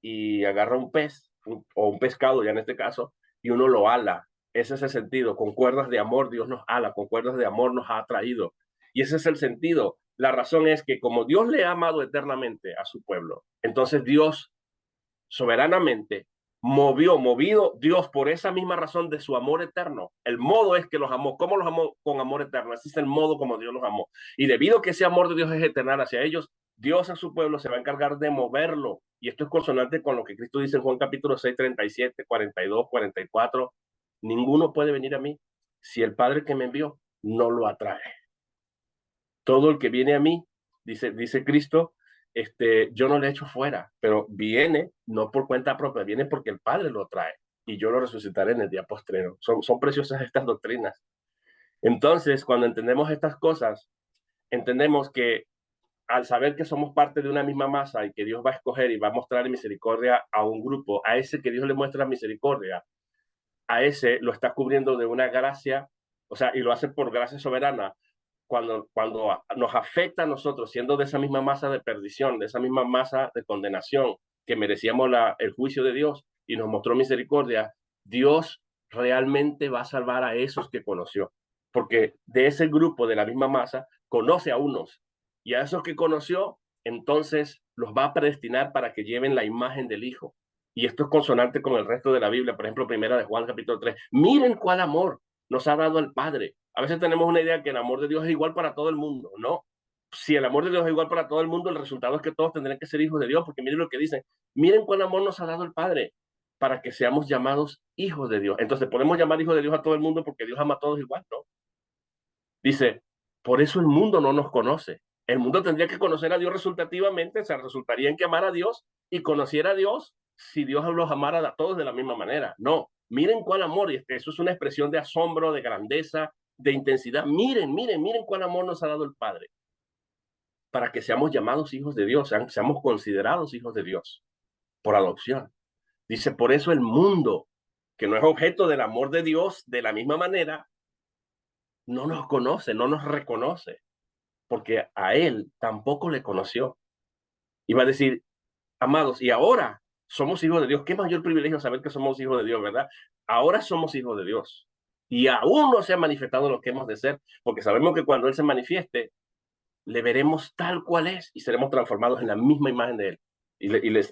y agarra un pez, o un pescado ya en este caso, y uno lo ala. Ese es el sentido. Con cuerdas de amor Dios nos ala, con cuerdas de amor nos ha atraído. Y ese es el sentido. La razón es que como Dios le ha amado eternamente a su pueblo, entonces Dios soberanamente movido Dios por esa misma razón de su amor eterno. El modo es que los amó. ¿Cómo los amó? Con amor eterno. Así es el modo como Dios los amó. Y debido a que ese amor de Dios es eternal hacia ellos, Dios a su pueblo se va a encargar de moverlo. Y esto es consonante con lo que Cristo dice en Juan capítulo 6, 37, 42, 44. Ninguno puede venir a mí si el Padre que me envió no lo atrae. Todo el que viene a mí, dice Cristo, yo no le echo fuera, pero viene no por cuenta propia, viene porque el Padre lo trae y yo lo resucitaré en el día postrero. Son preciosas estas doctrinas. Entonces, cuando entendemos estas cosas, entendemos que al saber que somos parte de una misma masa y que Dios va a escoger y va a mostrar misericordia a un grupo, a ese que Dios le muestra misericordia, a ese lo está cubriendo de una gracia, o sea, y lo hace por gracia soberana. Cuando nos afecta a nosotros, siendo de esa misma masa de perdición, de esa misma masa de condenación, que merecíamos el juicio de Dios y nos mostró misericordia, Dios realmente va a salvar a esos que conoció. Porque de ese grupo, de la misma masa, conoce a unos. Y a esos que conoció, entonces los va a predestinar para que lleven la imagen del Hijo. Y esto es consonante con el resto de la Biblia. Por ejemplo, primera de Juan, capítulo 3. Miren cuál amor nos ha dado el Padre. A veces tenemos una idea que el amor de Dios es igual para todo el mundo. No. Si el amor de Dios es igual para todo el mundo, el resultado es que todos tendrán que ser hijos de Dios, porque miren lo que dice. Miren cuál amor nos ha dado el Padre para que seamos llamados hijos de Dios. Entonces, podemos llamar hijos de Dios a todo el mundo porque Dios ama a todos igual, ¿no? Dice, por eso el mundo no nos conoce, El mundo tendría que conocer a Dios resultativamente, o sea, resultaría en que amara a Dios y conociera a Dios si Dios los amara a todos de la misma manera. No, miren cuál amor, y eso es una expresión de asombro, de grandeza, de intensidad. Miren, miren, miren cuál amor nos ha dado el Padre para que seamos llamados hijos de Dios, seamos considerados hijos de Dios por adopción. Dice, por eso el mundo, que no es objeto del amor de Dios de la misma manera, no nos conoce, no nos reconoce, porque a Él tampoco le conoció. Iba a decir, amados, y ahora somos hijos de Dios. Qué mayor privilegio saber que somos hijos de Dios, ¿verdad? Ahora somos hijos de Dios. Y aún no se ha manifestado lo que hemos de ser, porque sabemos que cuando Él se manifieste, le veremos tal cual es y seremos transformados en la misma imagen de Él. Y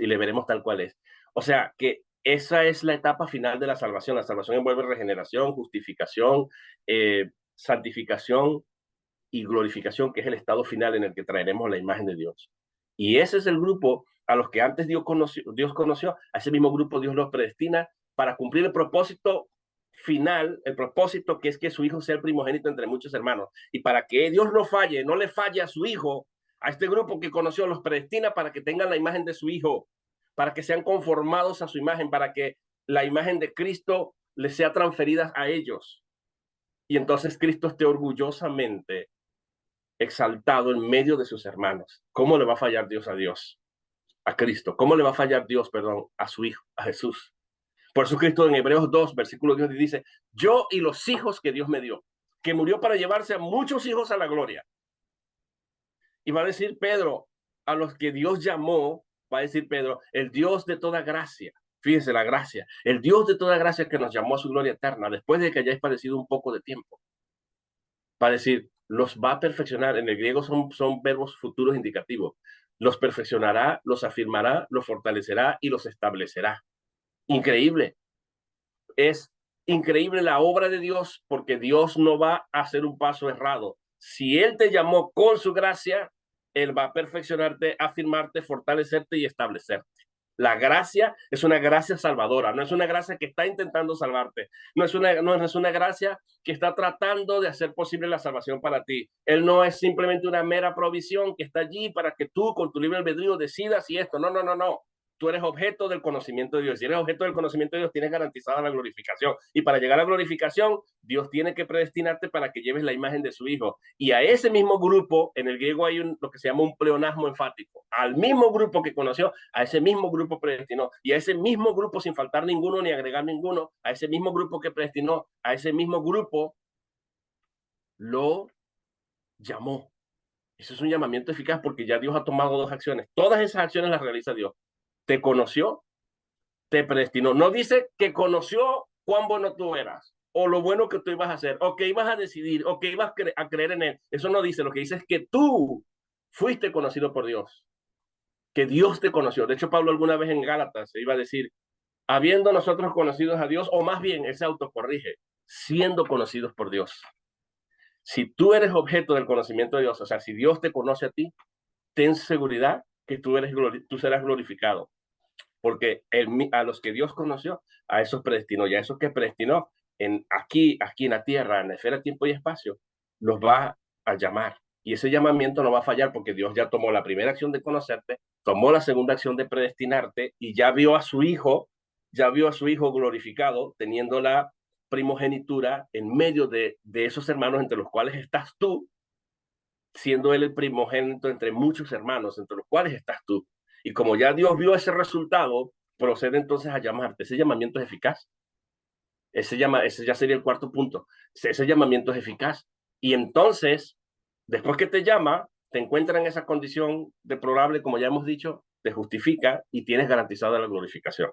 le veremos tal cual es. O sea, que esa es la etapa final de la salvación. La salvación envuelve regeneración, justificación, santificación y glorificación, que es el estado final en el que traeremos la imagen de Dios. Y ese es el grupo a los que antes Dios conoció, a ese mismo grupo Dios los predestina para cumplir el propósito final, el propósito que es que su hijo sea el primogénito entre muchos hermanos. Y para que Dios no falle, no le falle a su hijo, a este grupo que conoció, los predestina para que tengan la imagen de su hijo, para que sean conformados a su imagen, para que la imagen de Cristo les sea transferida a ellos. Y entonces Cristo esté orgullosamente exaltado en medio de sus hermanos. ¿Cómo le va a fallar Dios a Dios? A Cristo. ¿Cómo le va a fallar Dios, perdón, a su Hijo, a Jesús? Por eso Cristo en Hebreos 2, versículo 10 dice, yo y los hijos que Dios me dio, que murió para llevarse a muchos hijos a la gloria. Y va a decir Pedro, a los que Dios llamó, va a decir Pedro, el Dios de toda gracia. Fíjense la gracia, el Dios de toda gracia que nos llamó a su gloria eterna, después de que hayáis padecido un poco de tiempo. Va a decir, los va a perfeccionar. En el griego son verbos futuros indicativos. Los perfeccionará, los afirmará, los fortalecerá y los establecerá. Increíble. Es increíble la obra de Dios porque Dios no va a hacer un paso errado. Si Él te llamó con su gracia, Él va a perfeccionarte, afirmarte, fortalecerte y establecerte. La gracia es una gracia salvadora, no es una gracia que está intentando salvarte, no es una gracia que está tratando de hacer posible la salvación para ti. Él no es simplemente una mera provisión que está allí para que tú con tu libre albedrío decidas y esto. No, no, no, no. Tú eres objeto del conocimiento de Dios. Si eres objeto del conocimiento de Dios, tienes garantizada la glorificación. Y para llegar a la glorificación, Dios tiene que predestinarte para que lleves la imagen de su Hijo. Y a ese mismo grupo, en el griego hay lo que se llama un pleonasmo enfático. Al mismo grupo que conoció, a ese mismo grupo predestinó. Y a ese mismo grupo, sin faltar ninguno ni agregar ninguno, a ese mismo grupo que predestinó, a ese mismo grupo lo llamó. Eso es un llamamiento eficaz porque ya Dios ha tomado dos acciones. Todas esas acciones las realiza Dios. Te conoció, te predestinó. No dice que conoció cuán bueno tú eras, o lo bueno que tú ibas a hacer, o que ibas a decidir, o que ibas a creer en Él. Eso no dice. Lo que dice es que tú fuiste conocido por Dios, que Dios te conoció. De hecho, Pablo alguna vez en Gálatas se iba a decir, habiendo nosotros conocidos a Dios, o más bien, él se autocorrige, siendo conocidos por Dios. Si tú eres objeto del conocimiento de Dios, o sea, si Dios te conoce a ti, ten seguridad que tú serás glorificado. Porque a los que Dios conoció, a esos predestinó, y a esos que predestinó aquí en la tierra, en la esfera, tiempo y espacio, los va a llamar. Y ese llamamiento no va a fallar porque Dios ya tomó la primera acción de conocerte, tomó la segunda acción de predestinarte y ya vio a su hijo glorificado, teniendo la primogenitura en medio de esos hermanos entre los cuales estás tú, siendo él el primogénito entre muchos hermanos, entre los cuales estás tú. Y como ya Dios vio ese resultado, procede entonces a llamarte. Ese llamamiento es eficaz. Ese ya sería el cuarto punto. Ese llamamiento es eficaz. Y entonces, después que te llama, te encuentra en esa condición deplorable, como ya hemos dicho, te justifica y tienes garantizada la glorificación.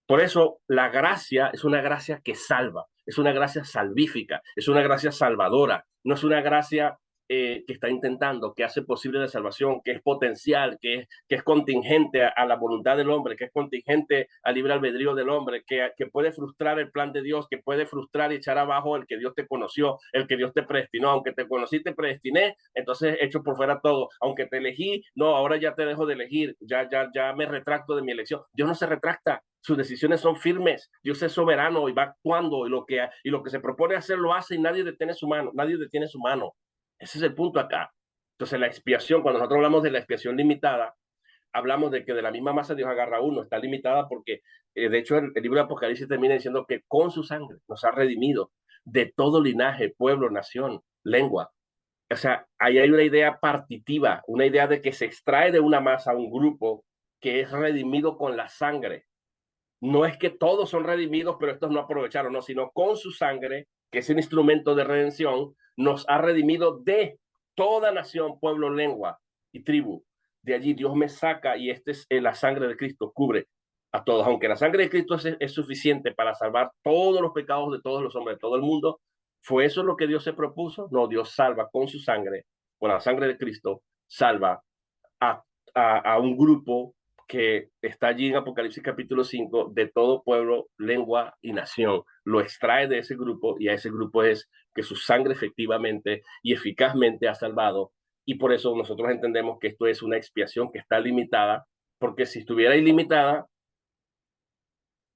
Por eso la gracia es una gracia que salva, es una gracia salvífica, es una gracia salvadora, no es una gracia que está intentando, que hace posible la salvación, que es potencial, que es contingente a la voluntad del hombre, que es contingente al libre albedrío del hombre, que puede frustrar el plan de Dios, que puede frustrar y echar abajo el que Dios te conoció, el que Dios te predestinó. Aunque te conocí, te predestiné, entonces echo por fuera todo. Aunque te elegí, no, ahora ya te dejo de elegir, ya me retracto de mi elección. Dios no se retracta. Sus decisiones son firmes. Dios es soberano y va actuando y lo que se propone hacer lo hace y nadie detiene su mano. Ese es el punto acá. Entonces la expiación, cuando nosotros hablamos de la expiación limitada, hablamos de que de la misma masa Dios agarra uno, está limitada porque, de hecho, el libro de Apocalipsis termina diciendo que con su sangre nos ha redimido de todo linaje, pueblo, nación, lengua. O sea, ahí hay una idea partitiva, una idea de que se extrae de una masa un grupo que es redimido con la sangre. No es que todos son redimidos, pero estos no aprovecharon, no, sino con su sangre, que es un instrumento de redención, nos ha redimido de toda nación, pueblo, lengua y tribu. De allí Dios me saca y esta es la sangre de Cristo, cubre a todos. Aunque la sangre de Cristo es suficiente para salvar todos los pecados de todos los hombres de todo el mundo, ¿fue eso lo que Dios se propuso? No, Dios salva con su sangre, con la sangre de Cristo, salva a, a un grupo que está allí en Apocalipsis capítulo 5 de todo pueblo, lengua y nación. Lo extrae de ese grupo y a ese grupo es que su sangre efectivamente y eficazmente ha salvado. Y por eso nosotros entendemos que esto es una expiación que está limitada, porque si estuviera ilimitada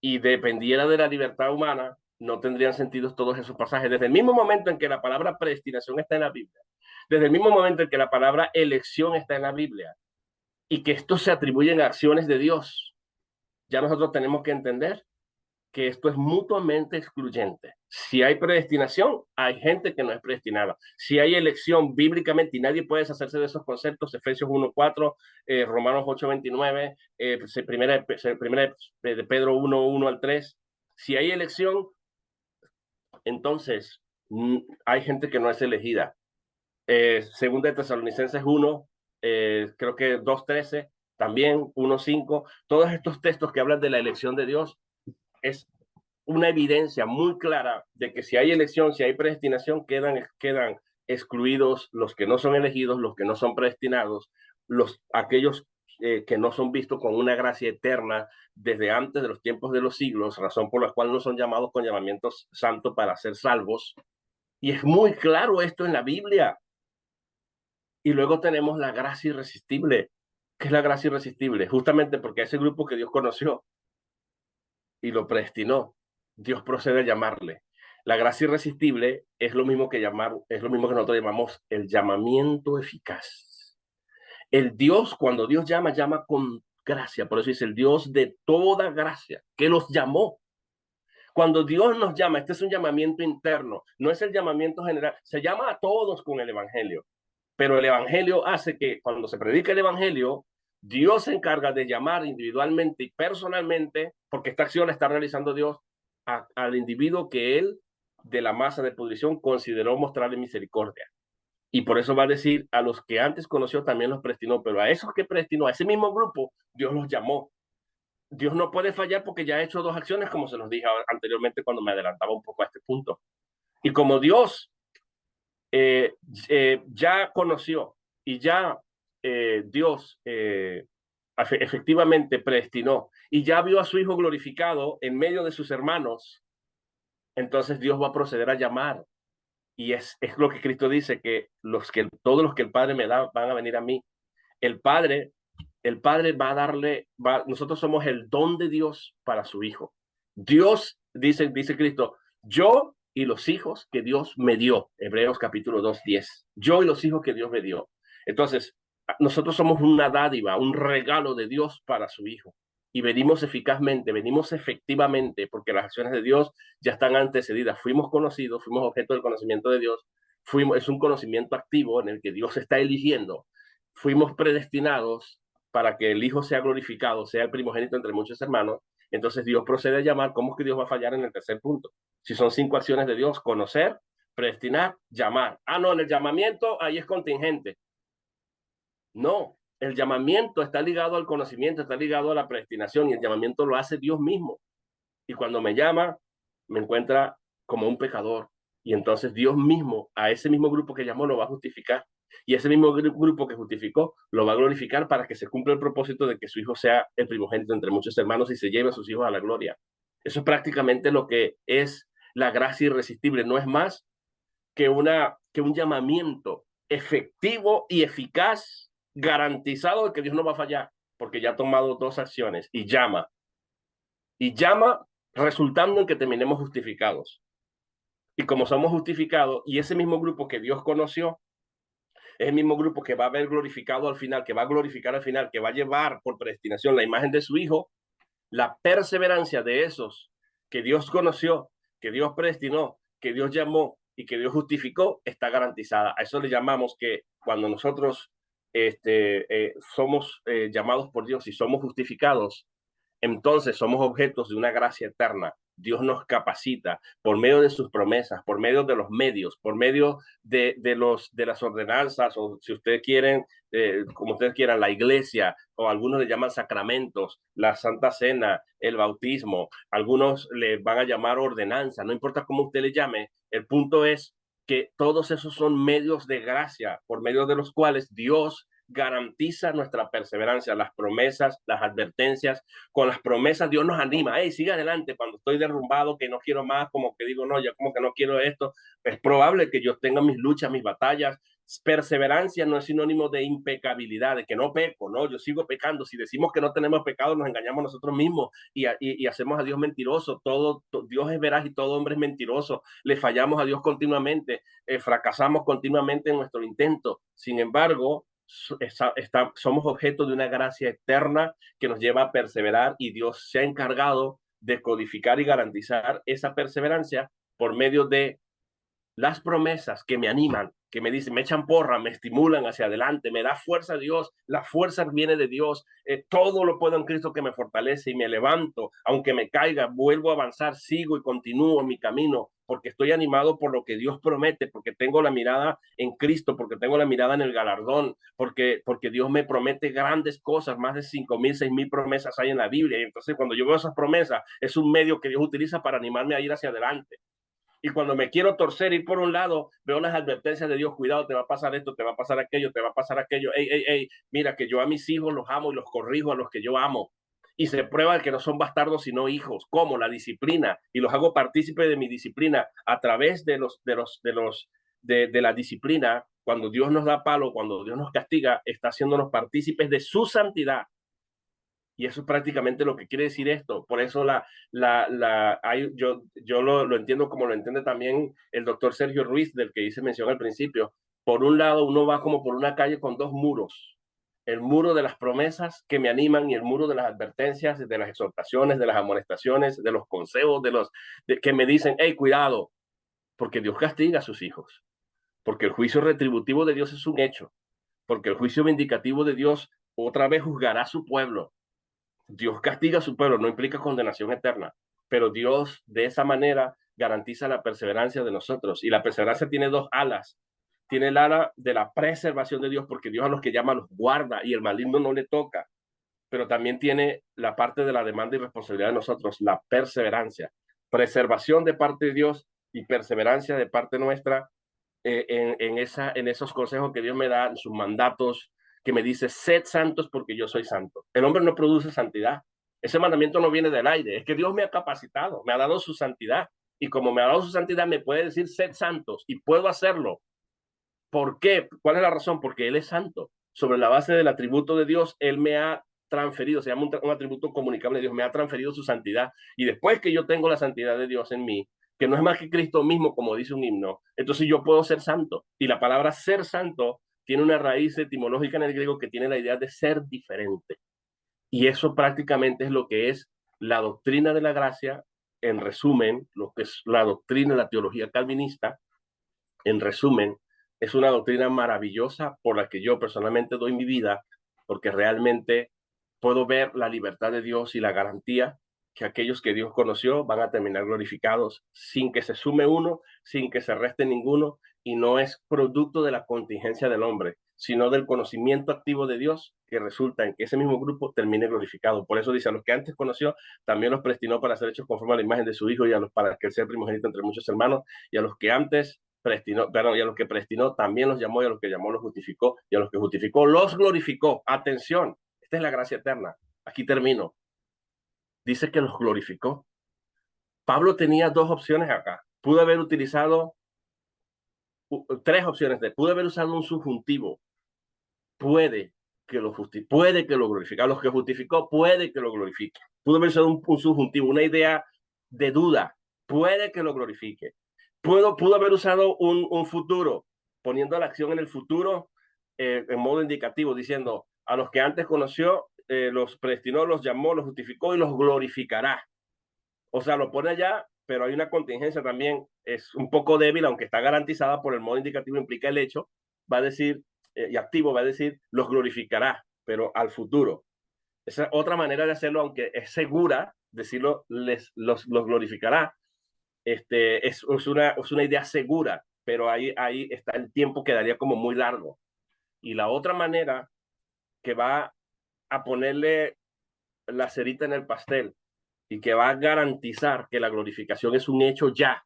y dependiera de la libertad humana, no tendrían sentido todos esos pasajes. Desde el mismo momento en que la palabra predestinación está en la Biblia, desde el mismo momento en que la palabra elección está en la Biblia, y que esto se atribuyen a acciones de Dios. Ya nosotros tenemos que entender que esto es mutuamente excluyente. Si hay predestinación, hay gente que no es predestinada. Si hay elección bíblicamente, y nadie puede deshacerse de esos conceptos, Efesios 1:4, Romanos 8:29, primera de Pedro 1:1 al 3, si hay elección, entonces hay gente que no es elegida. Segunda de Tesalonicenses 1, creo que 2:13, también 1:5, todos estos textos que hablan de la elección de Dios es una evidencia muy clara de que si hay elección, si hay predestinación, quedan excluidos los que no son elegidos, los que no son predestinados, aquellos que no son vistos con una gracia eterna desde antes de los tiempos de los siglos, razón por la cual no son llamados con llamamientos santos para ser salvos. Y es muy claro esto en la Biblia. Y luego tenemos la gracia irresistible. ¿Qué es la gracia irresistible? Justamente porque ese grupo que Dios conoció y lo predestinó, Dios procede a llamarle. La gracia irresistible es lo mismo que es lo mismo que nosotros llamamos el llamamiento eficaz. El Dios, cuando Dios llama, llama con gracia. Por eso dice el Dios de toda gracia, que los llamó. Cuando Dios nos llama, este es un llamamiento interno, no es el llamamiento general. Se llama a todos con el Evangelio. Pero el Evangelio hace que cuando se predica el Evangelio, Dios se encarga de llamar individualmente y personalmente, porque esta acción la está realizando Dios al individuo que él, de la masa de pudrición, consideró mostrarle misericordia. Y por eso va a decir, a los que antes conoció también los predestinó, pero a esos que predestinó, a ese mismo grupo, Dios los llamó. Dios no puede fallar porque ya ha hecho dos acciones, como se los dije anteriormente cuando me adelantaba un poco a este punto. Y como Dios ya conoció y ya Dios efectivamente predestinó y ya vio a su Hijo glorificado en medio de sus hermanos, entonces Dios va a proceder a llamar. Y es lo que Cristo dice, que todos los que el Padre me da van a venir a mí. El Padre, el Padre va a nosotros somos el don de Dios para su Hijo. Dios, dice Cristo, yo y los hijos que Dios me dio. Hebreos capítulo 2:10. Yo y los hijos que Dios me dio. Entonces, nosotros somos una dádiva, un regalo de Dios para su Hijo. Y venimos eficazmente, venimos efectivamente, porque las acciones de Dios ya están antecedidas. Fuimos conocidos, fuimos objeto del conocimiento de Dios. Es un conocimiento activo en el que Dios está eligiendo. Fuimos predestinados para que el Hijo sea glorificado, sea el primogénito entre muchos hermanos. Entonces Dios procede a llamar. ¿Cómo es que Dios va a fallar en el tercer punto? Si son 5 acciones de Dios: conocer, predestinar, llamar. Ah, no, en el llamamiento ahí es contingente. No, el llamamiento está ligado al conocimiento, está ligado a la predestinación, y el llamamiento lo hace Dios mismo. Y cuando me llama, me encuentra como un pecador. Y entonces Dios mismo, a ese mismo grupo que llamó, lo va a justificar. Y ese mismo grupo que justificó, lo va a glorificar para que se cumpla el propósito de que su hijo sea el primogénito entre muchos hermanos y se lleve a sus hijos a la gloria. Eso es prácticamente lo que es la gracia irresistible. No es más que un llamamiento efectivo y eficaz, garantizado de que Dios no va a fallar, porque ya ha tomado dos acciones y llama resultando en que terminemos justificados. Y como somos justificados, y ese mismo grupo que Dios conoció, Es el mismo grupo que va a ver glorificado al final, que va a glorificar al final, que va a llevar por predestinación la imagen de su Hijo. La perseverancia de esos que Dios conoció, que Dios predestinó, que Dios llamó y que Dios justificó, está garantizada. A eso le llamamos que cuando nosotros somos llamados por Dios y somos justificados, entonces somos objetos de una gracia eterna. Dios nos capacita por medio de sus promesas, por medio de los medios, por medio de las ordenanzas, o si ustedes quieren, como ustedes quieran, la iglesia, o algunos le llaman sacramentos, la Santa Cena, el bautismo, algunos le van a llamar ordenanza, no importa cómo usted le llame, el punto es que todos esos son medios de gracia por medio de los cuales Dios garantiza nuestra perseverancia, las promesas, las advertencias. Con las promesas Dios nos anima, hey, sigue adelante. Cuando estoy derrumbado, que no quiero más, como que digo, no, ya como que no quiero esto, es probable que yo tenga mis luchas, mis batallas. Perseverancia no es sinónimo de impecabilidad, de que no peco, no, yo sigo pecando. Si decimos que no tenemos pecado, nos engañamos nosotros mismos y hacemos a Dios mentiroso. Dios es veraz y todo hombre es mentiroso. Le fallamos a Dios continuamente, fracasamos continuamente en nuestro intento. Sin embargo, somos objeto de una gracia eterna que nos lleva a perseverar, y Dios se ha encargado de codificar y garantizar esa perseverancia por medio de las promesas que me animan, que me dicen, me echan porra, me estimulan hacia adelante, me da fuerza Dios, la fuerza viene de Dios, todo lo puedo en Cristo que me fortalece, y me levanto, aunque me caiga, vuelvo a avanzar, sigo y continúo mi camino, porque estoy animado por lo que Dios promete, porque tengo la mirada en Cristo, porque tengo la mirada en el galardón, porque Dios me promete grandes cosas, más de 5,000, 6,000 promesas hay en la Biblia, y entonces cuando yo veo esas promesas, es un medio que Dios utiliza para animarme a ir hacia adelante. Y cuando me quiero torcer, ir por un lado, veo las advertencias de Dios, cuidado, te va a pasar esto, te va a pasar aquello, te va a pasar aquello, ey, ey, ey, mira que yo a mis hijos los amo y los corrijo a los que yo amo. Y se prueba que no son bastardos sino hijos. ¿Cómo? La disciplina. Y los hago partícipe de mi disciplina a través de la disciplina. Cuando Dios nos da palo, cuando Dios nos castiga, está haciéndonos partícipes de su santidad. Y eso es prácticamente lo que quiere decir esto. Por eso yo lo entiendo como lo entiende también el doctor Sergio Ruiz, del que hice mención al principio. Por un lado, uno va como por una calle con dos muros. El muro de las promesas que me animan y el muro de las advertencias, de las exhortaciones, de las amonestaciones, de los consejos, que me dicen, hey, cuidado, porque Dios castiga a sus hijos, porque el juicio retributivo de Dios es un hecho, porque el juicio vindicativo de Dios otra vez juzgará a su pueblo. Dios castiga a su pueblo, no implica condenación eterna, pero Dios de esa manera garantiza la perseverancia de nosotros. Y la perseverancia tiene dos alas. Tiene el ala de la preservación de Dios, porque Dios a los que llama los guarda y el maligno no le toca. Pero también tiene la parte de la demanda y responsabilidad de nosotros, la perseverancia. Preservación de parte de Dios y perseverancia de parte nuestra, en esos consejos que Dios me da, en sus mandatos, que me dice, sed santos porque yo soy santo. El hombre no produce santidad. Ese mandamiento no viene del aire, es que Dios me ha capacitado, me ha dado su santidad. Y como me ha dado su santidad, me puede decir, sed santos, y puedo hacerlo. ¿Por qué? ¿Cuál es la razón? Porque Él es santo. Sobre la base del atributo de Dios, Él me ha transferido, se llama un atributo comunicable de Dios, me ha transferido su santidad. Y después que yo tengo la santidad de Dios en mí, que no es más que Cristo mismo, como dice un himno, entonces yo puedo ser santo. Y la palabra ser santo tiene una raíz etimológica en el griego que tiene la idea de ser diferente. Y eso prácticamente es lo que es la doctrina de la gracia, en resumen, lo que es la doctrina de la teología calvinista, en resumen, es una doctrina maravillosa por la que yo personalmente doy mi vida, porque realmente puedo ver la libertad de Dios y la garantía que aquellos que Dios conoció van a terminar glorificados sin que se sume uno, sin que se reste ninguno, y no es producto de la contingencia del hombre, sino del conocimiento activo de Dios, que resulta en que ese mismo grupo termine glorificado. Por eso dice, a los que antes conoció, también los predestinó para ser hechos conforme a la imagen de su Hijo, y para que él sea primogénito entre muchos hermanos, y a los que antes predestinó, perdón, y a los que predestinó también los llamó, y a los que llamó los justificó, y a los que justificó los glorificó. Atención, esta es la gracia eterna. Aquí termino. Dice que los glorificó. Pablo tenía dos opciones acá. Pudo haber utilizado tres opciones. Pudo haber usado un subjuntivo. Puede que lo glorifique. A los que justificó, puede que lo glorifique. Pudo haber usado un subjuntivo, una idea de duda. Puede que lo glorifique. Pudo haber usado un futuro, poniendo la acción en el futuro, en modo indicativo, diciendo, a los que antes conoció, los predestinó, los llamó, los justificó y los glorificará. O sea, lo pone allá, pero hay una contingencia también, es un poco débil, aunque está garantizada por el modo indicativo, implica el hecho, va a decir, y activo va a decir, los glorificará, pero al futuro. Esa es otra manera de hacerlo, aunque es segura, decirlo, los glorificará. Es una idea segura, pero ahí está el tiempo, quedaría como muy largo. Y la otra manera que va a ponerle la cerita en el pastel y que va a garantizar que la glorificación es un hecho ya,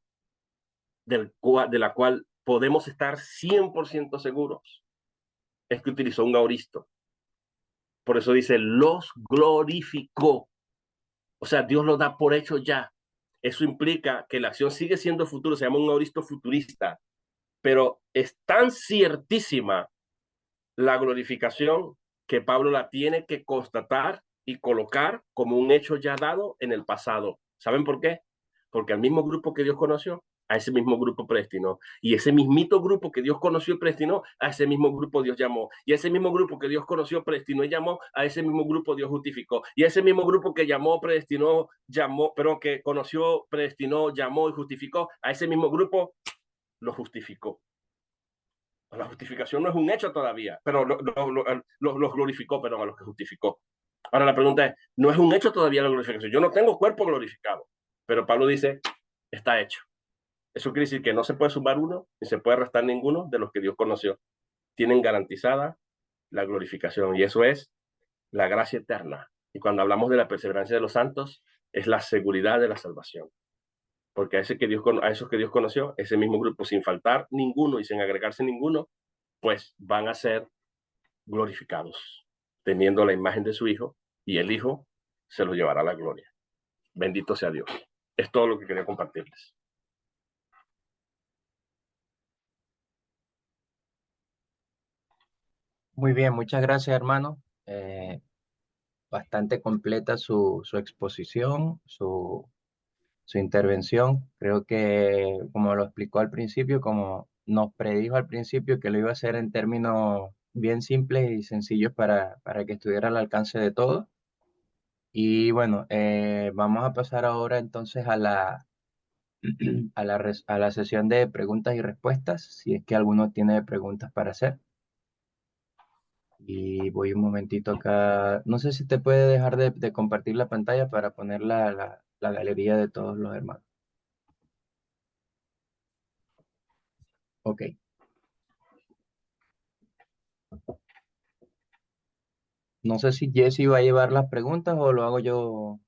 de la cual podemos estar 100% seguros, es que utilizó un auristo. Por eso dice, los glorificó. O sea, Dios lo da por hecho ya. Eso implica que la acción sigue siendo futuro, se llama un auristo futurista, pero es tan ciertísima la glorificación que Pablo la tiene que constatar y colocar como un hecho ya dado en el pasado. ¿Saben por qué? Porque al mismo grupo que Dios conoció, a ese mismo grupo predestinó. Y ese mismito grupo que Dios conoció y predestinó, a ese mismo grupo Dios llamó. Y ese mismo grupo que Dios conoció, predestinó y llamó, a ese mismo grupo Dios justificó. Y ese mismo grupo que llamó, predestinó, llamó, pero que conoció, predestinó, llamó y justificó, a ese mismo grupo lo justificó. La justificación no es un hecho todavía, pero los glorificó, perdón, a los que justificó. Ahora la pregunta es, no es un hecho todavía la glorificación. Yo no tengo cuerpo glorificado, pero Pablo dice, está hecho. Eso quiere decir que no se puede sumar uno, ni se puede restar ninguno de los que Dios conoció. Tienen garantizada la glorificación y eso es la gracia eterna. Y cuando hablamos de la perseverancia de los santos, es la seguridad de la salvación. Porque a esos que Dios conoció, ese mismo grupo, sin faltar ninguno y sin agregarse ninguno, pues van a ser glorificados, teniendo la imagen de su Hijo, y el Hijo se lo llevará a la gloria. Bendito sea Dios. Es todo lo que quería compartirles. Muy bien, muchas gracias, hermano. Bastante completa su exposición, su intervención. Creo que, como lo explicó al principio, como nos predijo al principio, que lo iba a hacer en términos bien simples y sencillos para que estuviera al alcance de todos. Y bueno, vamos a pasar ahora entonces a a la sesión de preguntas y respuestas, si es que alguno tiene preguntas para hacer. Y voy un momentito acá. No sé si te puede dejar de compartir la pantalla para poner la galería de todos los hermanos. Ok. No sé si Jesse va a llevar las preguntas o lo hago yo.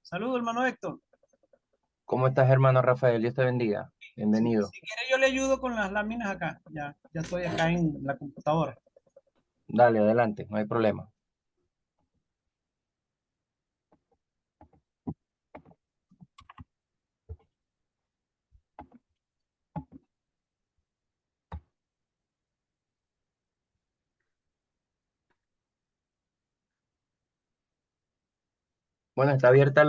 Saludos, hermano Héctor. ¿Cómo estás, hermano Rafael? Dios te bendiga. Bienvenido. Si quiere, yo le ayudo con las láminas acá. Ya estoy acá en la computadora. Dale, adelante, no hay problema. Bueno, está abierta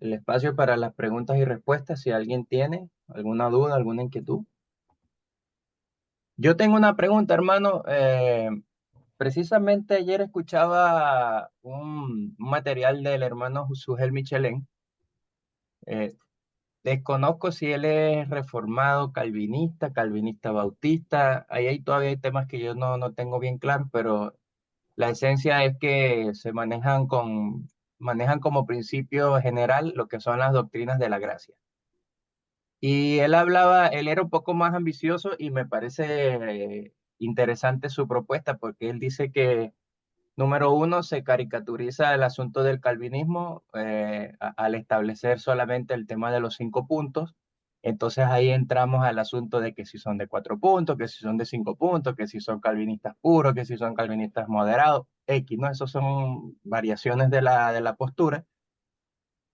el espacio para las preguntas y respuestas. Si alguien tiene alguna duda, alguna inquietud. Yo tengo una pregunta, hermano. Precisamente ayer escuchaba un material del hermano Sugel Michelén. Eh, Desconozco si él es reformado, calvinista, calvinista bautista. Ahí todavía hay temas que yo no tengo bien claros, pero la esencia es que manejan como principio general lo que son las doctrinas de la gracia. Y él era un poco más ambicioso y me parece interesante su propuesta porque él dice que, número uno, se caricaturiza el asunto del calvinismo al establecer solamente el tema de los 5 puntos. Entonces ahí entramos al asunto de que si son de 4 puntos, que si son de 5 puntos, que si son calvinistas puros, que si son calvinistas moderados, X, ¿no? Esos son variaciones de la postura.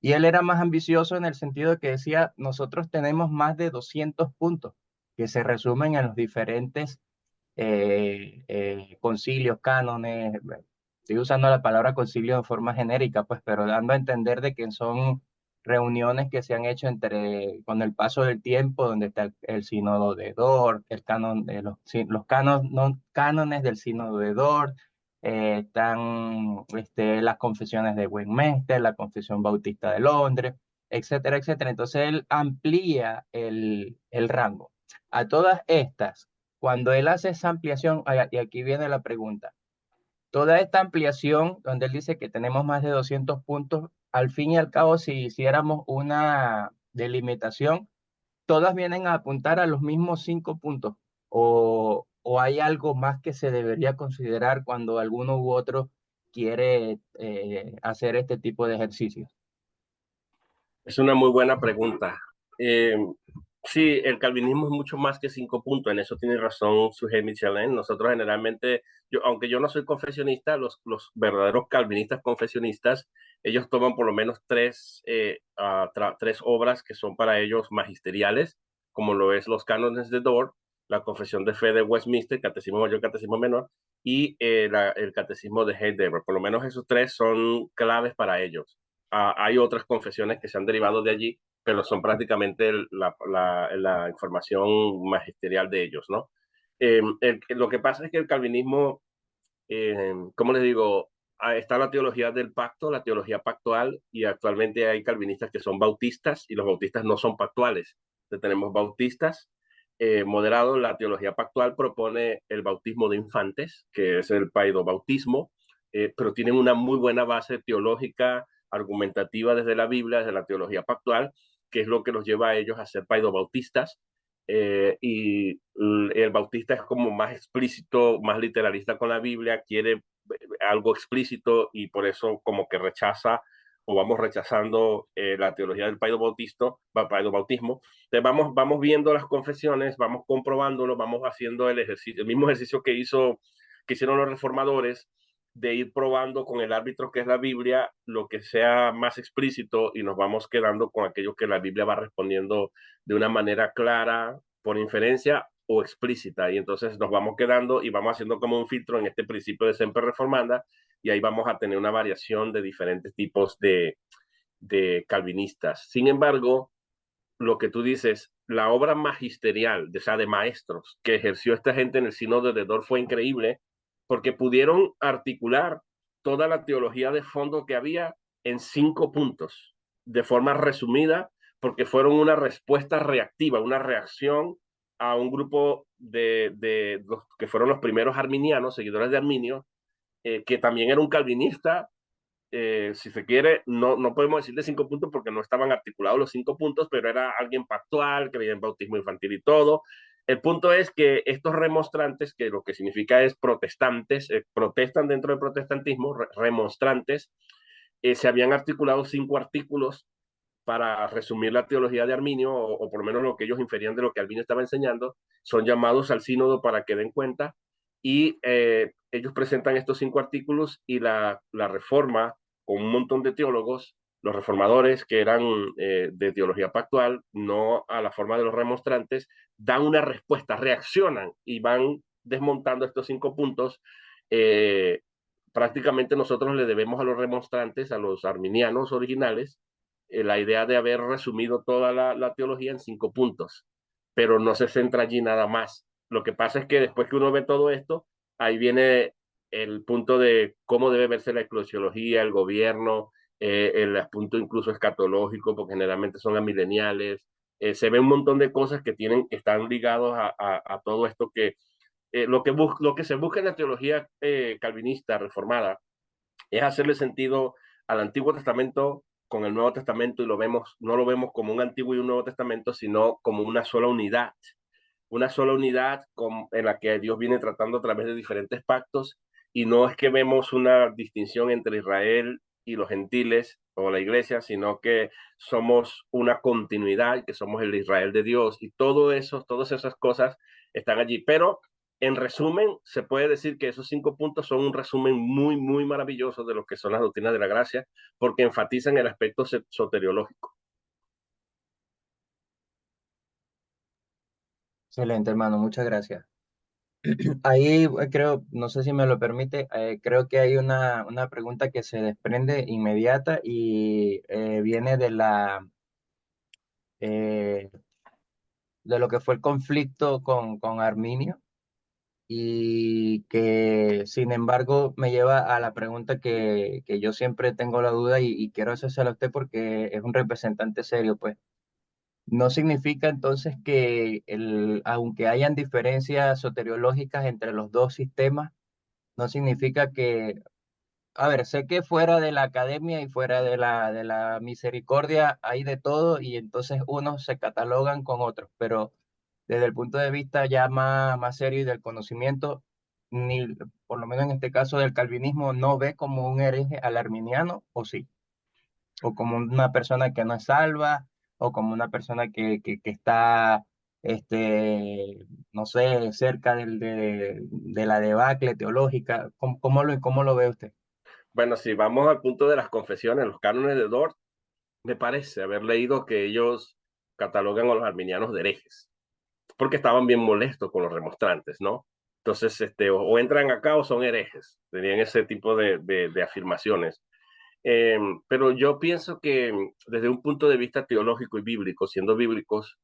Y él era más ambicioso en el sentido de que decía, nosotros tenemos más de 200 puntos que se resumen en los diferentes concilios, cánones. Estoy usando la palabra concilio de forma genérica, pues, pero dando a entender de que son reuniones que se han hecho con el paso del tiempo, donde está el sínodo de Dort, el canon de cánones del sínodo de Dort, están las confesiones de Westminster, la Confesión Bautista de Londres, etcétera, etcétera. Entonces él amplía el rango. A todas estas, cuando él hace esa ampliación, y aquí viene la pregunta, toda esta ampliación, donde él dice que tenemos más de 200 puntos, al fin y al cabo, si hiciéramos una delimitación, todas vienen a apuntar a los mismos 5 puntos, o hay algo más que se debería considerar cuando alguno u otro quiere hacer este tipo de ejercicios. Es una muy buena pregunta. Eh, sí, el calvinismo es mucho más que 5 puntos, en eso tiene razón Suger Michelin. Nosotros generalmente, aunque yo no soy confesionista, los verdaderos calvinistas confesionistas, ellos toman por lo menos tres obras que son para ellos magisteriales, como lo es los cánones de Dort, la Confesión de Fe de Westminster, Catecismo Mayor, Catecismo Menor, y el Catecismo de Heidelberg. Por lo menos esos tres son claves para ellos. Hay otras confesiones que se han derivado de allí, pero son prácticamente la información magisterial de ellos, ¿no? Lo que pasa es que el calvinismo, ¿cómo les digo? Está la teología del pacto, la teología pactual, y actualmente hay calvinistas que son bautistas y los bautistas no son pactuales. Entonces tenemos bautistas moderados. La teología pactual propone el bautismo de infantes, que es el paidobautismo, pero tienen una muy buena base teológica, argumentativa desde la Biblia, desde la teología pactual, que es lo que los lleva a ellos a ser paidobautistas. Y el bautista es como más explícito, más literalista con la Biblia, quiere algo explícito y por eso como que rechaza o vamos rechazando la teología del paidobautismo. Entonces vamos viendo las confesiones, vamos comprobándolo, vamos haciendo el mismo ejercicio que hicieron los reformadores, de ir probando con el árbitro que es la Biblia lo que sea más explícito, y nos vamos quedando con aquello que la Biblia va respondiendo de una manera clara, por inferencia o explícita, y entonces nos vamos quedando y vamos haciendo como un filtro en este principio de Semper Reformanda, y ahí vamos a tener una variación de diferentes tipos de calvinistas. Sin embargo, lo que tú dices, la obra magisterial, o sea, de maestros que ejerció esta gente en el sínodo de Dort fue increíble, porque pudieron articular toda la teología de fondo que había en 5 puntos, de forma resumida, porque fueron una respuesta reactiva, una reacción a un grupo de los que fueron los primeros arminianos, seguidores de Arminio, que también era un calvinista. Si se quiere, no podemos decir de 5 puntos porque no estaban articulados los 5 puntos, pero era alguien pactual, creía en bautismo infantil y todo. El punto es que estos remonstrantes, que lo que significa es protestantes, protestan dentro del protestantismo, remonstrantes, se habían articulado 5 artículos para resumir la teología de Arminio, o por lo menos lo que ellos inferían de lo que Arminio estaba enseñando. Son llamados al sínodo para que den cuenta, y ellos presentan estos 5 artículos, y la reforma, con un montón de teólogos, los reformadores que eran de teología pactual, no a la forma de los remonstrantes, dan una respuesta, reaccionan y van desmontando estos 5 puntos. Eh, Prácticamente nosotros le debemos a los remonstrantes, a los arminianos originales, la idea de haber resumido toda la teología en 5 puntos, pero no se centra allí nada más. Lo que pasa es que después que uno ve todo esto, ahí viene el punto de cómo debe verse la eclesiología, el gobierno, el punto incluso escatológico, porque generalmente son amileniales. Se ve un montón de cosas que están ligados a todo esto, que lo que se busca en la teología calvinista reformada es hacerle sentido al Antiguo Testamento con el Nuevo Testamento, y no lo vemos como un Antiguo y un Nuevo Testamento, sino como una sola unidad en la que Dios viene tratando a través de diferentes pactos, y no es que vemos una distinción entre Israel y los gentiles o la iglesia, sino que somos una continuidad, que somos el Israel de Dios, y todas esas cosas están allí. Pero en resumen, se puede decir que esos 5 puntos son un resumen muy, muy maravilloso de lo que son las doctrinas de la gracia, porque enfatizan el aspecto soteriológico. Excelente, hermano, muchas gracias. Ahí creo, no sé si me lo permite, creo que hay una pregunta que se desprende inmediata y viene eh, de lo que fue el conflicto con Arminio y que sin embargo me lleva a la pregunta que yo siempre tengo la duda y quiero hacérsela a usted porque es un representante serio, pues. No significa entonces que aunque hayan diferencias soteriológicas entre los dos sistemas, no significa que, a ver, sé que fuera de la academia y fuera de la misericordia hay de todo y entonces unos se catalogan con otros, pero desde el punto de vista ya más serio y del conocimiento, ni, por lo menos en este caso del calvinismo, no ve como un hereje al arminiano, o sí, o como una persona que no es salva, o como una persona que está, no sé, cerca de la debacle teológica. ¿Cómo lo ve usted? Bueno, si vamos al punto de las confesiones, los cánones de Dort, me parece haber leído que ellos catalogan a los arminianos de herejes, porque estaban bien molestos con los remonstrantes, ¿no? Entonces, o entran acá o son herejes. Tenían ese tipo de afirmaciones. Pero yo pienso que desde un punto de vista teológico y bíblico, siendo bíblicos,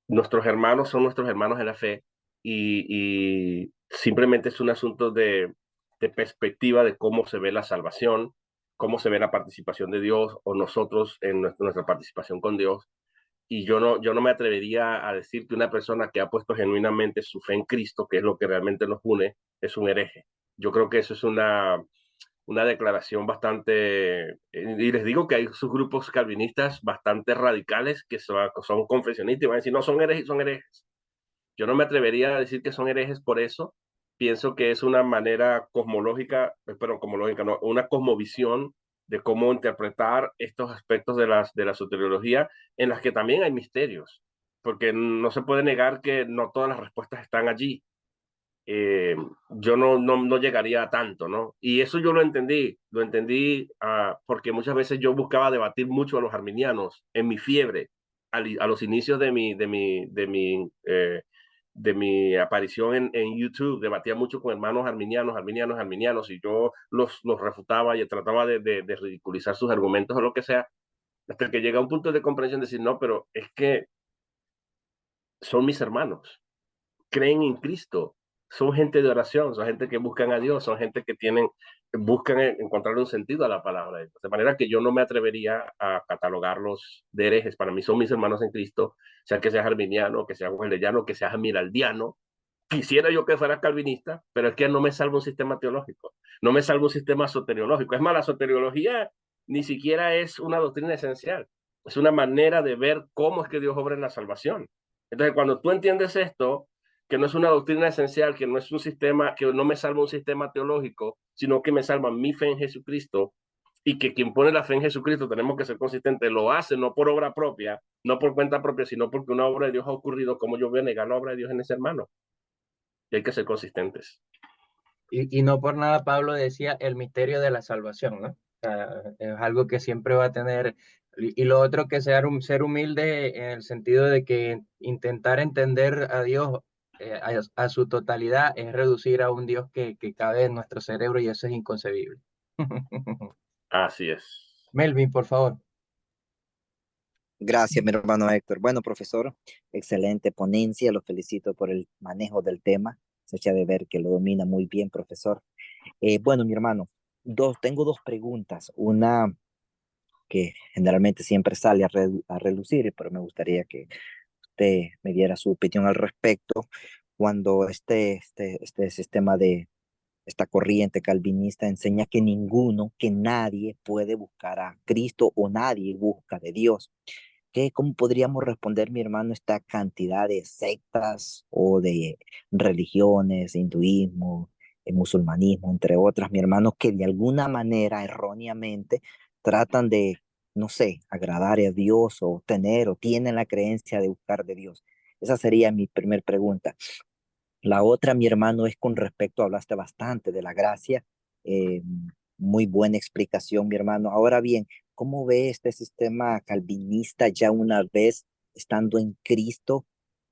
nuestros hermanos son nuestros hermanos en la fe y simplemente es un asunto de perspectiva de cómo se ve la salvación, cómo se ve la participación de Dios o nosotros en nuestra participación con Dios. Y yo no me atrevería a decir que una persona que ha puesto genuinamente su fe en Cristo, que es lo que realmente nos une, es un hereje. Yo creo que eso es una declaración bastante, y les digo que hay sus grupos calvinistas bastante radicales que son confesionistas y van a decir, no, son herejes, son herejes. Yo no me atrevería a decir que son herejes por eso. Pienso que es una manera cosmológica, pero cosmológica, no, una cosmovisión de cómo interpretar estos aspectos de la soteriología en las que también hay misterios, porque no se puede negar que no todas las respuestas están allí. eh, yo no llegaría a tanto, ¿no? Y eso yo lo entendí porque muchas veces yo buscaba debatir mucho a los arminianos en mi fiebre, a los inicios de mi aparición en YouTube, debatía mucho con hermanos arminianos, y yo los refutaba y trataba de ridiculizar sus argumentos o lo que sea, hasta que llega un punto de comprensión de decir, no, pero es que son mis hermanos, creen en Cristo, son gente de oración, son gente que buscan a Dios, son gente que buscan encontrar un sentido a la palabra de Dios. De manera que yo no me atrevería a catalogarlos de herejes. Para mí son mis hermanos en Cristo, sea que seas arminiano, que seas wesleyano, que seas miraldiano. Quisiera yo que fuera calvinista, pero es que no me salva un sistema teológico, no me salva un sistema soteriológico. Es más, la soteriología ni siquiera es una doctrina esencial, es una manera de ver cómo es que Dios obra en la salvación. Entonces, cuando tú entiendes esto, que no es una doctrina esencial, que no es un sistema, que no me salva un sistema teológico, sino que me salva mi fe en Jesucristo, y que quien pone la fe en Jesucristo, tenemos que ser consistentes, lo hace no por obra propia, no por cuenta propia, sino porque una obra de Dios ha ocurrido. ¿Cómo yo voy a negar la obra de Dios en ese hermano? Y hay que ser consistentes. Y no por nada Pablo decía el misterio de la salvación, ¿no? O sea, es algo que siempre va a tener. Y lo otro que ser humilde en el sentido de que intentar entender a Dios a su totalidad es reducir a un Dios que cabe en nuestro cerebro y eso es inconcebible. Así es. Melvin, por favor. Gracias, mi hermano Héctor. Bueno, profesor, excelente ponencia. Lo felicito por el manejo del tema. Se echa de ver que lo domina muy bien, profesor. Bueno, mi hermano, tengo dos preguntas. Una que generalmente siempre sale a relucir, pero me gustaría que usted me diera su opinión al respecto. Cuando este sistema de esta corriente calvinista enseña que que nadie puede buscar a Cristo o nadie busca de Dios. ¿Cómo podríamos responder, mi hermano, esta cantidad de sectas o de religiones, hinduismo, musulmanismo, entre otras, mi hermano, que de alguna manera erróneamente tratan de, no sé, agradar a Dios o tener o tienen la creencia de buscar de Dios? Esa sería mi primer pregunta. La otra, mi hermano, es con respecto, hablaste bastante de la gracia, eh, muy buena explicación, mi hermano. Ahora bien, ¿cómo ve este sistema calvinista ya una vez estando en Cristo,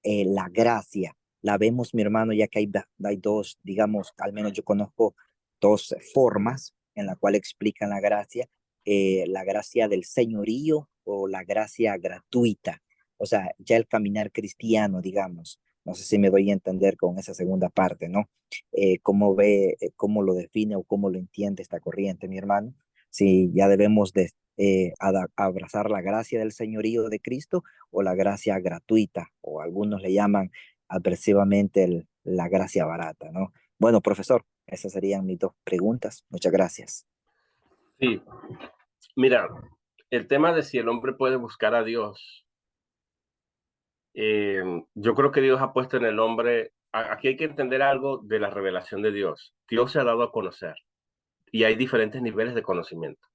la gracia? la vemos, mi hermano, ya que hay dos, digamos, al menos yo conozco dos formas en la cual explican la gracia del señorío o la gracia gratuita, o sea, ya el caminar cristiano, digamos. No sé si me doy a entender con esa segunda parte, ¿no? Cómo lo define o cómo lo entiende esta corriente, mi hermano. Si ya debemos de abrazar la gracia del señorío de Cristo o la gracia gratuita, o algunos le llaman apresivamente la gracia barata, ¿no? Bueno, profesor, esas serían mis dos preguntas. Muchas gracias. Sí, mira, el tema de si el hombre puede buscar a Dios, yo creo que Dios ha puesto en el hombre, aquí hay que entender algo de la revelación de Dios. Dios se ha dado a conocer y hay diferentes niveles de conocimiento.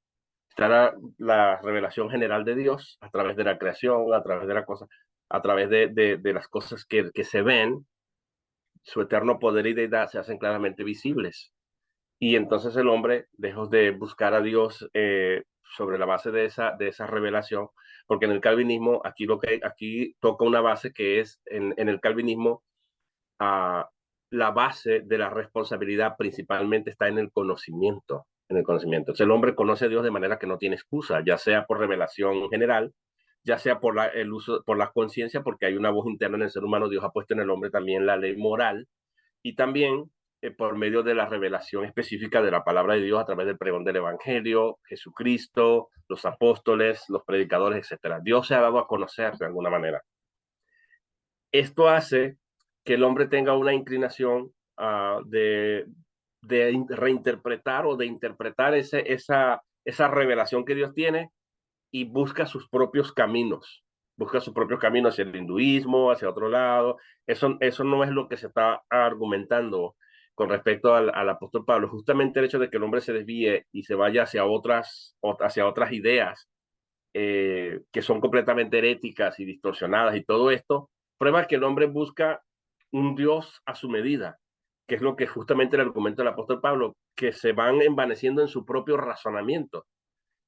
Está la revelación general de Dios a través de la creación, a través de la cosa, a través de las cosas que se ven, su eterno poder y deidad se hacen claramente visibles. Y entonces el hombre, lejos de buscar a Dios sobre la base de esa revelación, porque en el calvinismo, aquí toca una base que es, en el calvinismo, la base de la responsabilidad principalmente está en el conocimiento. En el conocimiento. Entonces, el hombre conoce a Dios de manera que no tiene excusa, ya sea por revelación general, ya sea por el uso, por la conciencia, porque hay una voz interna en el ser humano. Dios ha puesto en el hombre también la ley moral, y también por medio de la revelación específica de la palabra de Dios a través del pregón del Evangelio, Jesucristo, los apóstoles, los predicadores, etcétera. Dios se ha dado a conocer de alguna manera. Esto hace que el hombre tenga una inclinación de reinterpretar o de interpretar esa revelación que Dios tiene, y busca sus propios caminos. Busca sus propios caminos hacia el hinduismo, hacia otro lado. Eso no es lo que se está argumentando con respecto al apóstol Pablo. Justamente el hecho de que el hombre se desvíe y se vaya hacia otras ideas que son completamente heréticas y distorsionadas y todo esto, prueba que el hombre busca un Dios a su medida, que es lo que justamente el argumento del apóstol Pablo, que se van envaneciendo en su propio razonamiento.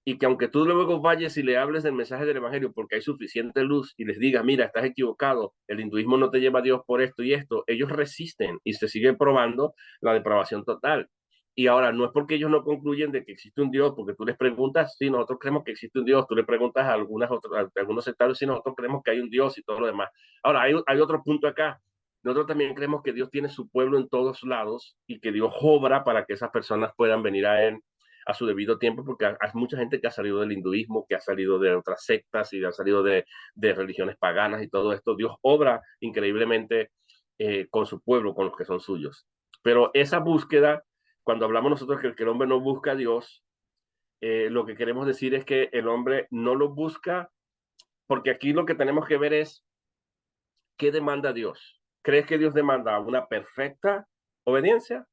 Y que aunque tú luego vayas y le hables del mensaje del evangelio porque hay suficiente luz y les digas, mira, estás equivocado, el hinduismo no te lleva a Dios por esto y esto, ellos resisten y se sigue probando la depravación total. Y ahora, no es porque ellos no concluyen de que existe un Dios, porque tú les preguntas, sí, nosotros creemos que existe un Dios, tú le preguntas a algunos sectarios, sí, nosotros creemos que hay un Dios y todo lo demás. Ahora, hay otro punto acá. Nosotros también creemos que Dios tiene su pueblo en todos lados y que Dios obra para que esas personas puedan venir a Él a su debido tiempo, porque hay mucha gente que ha salido del hinduismo, que ha salido de otras sectas y ha salido de religiones paganas y todo esto. Dios obra increíblemente con su pueblo, con los que son suyos. Pero esa búsqueda, cuando hablamos nosotros que el hombre no busca a Dios, lo que queremos decir es que el hombre no lo busca, porque aquí lo que tenemos que ver es qué demanda Dios. ¿Crees que Dios demanda una perfecta obediencia?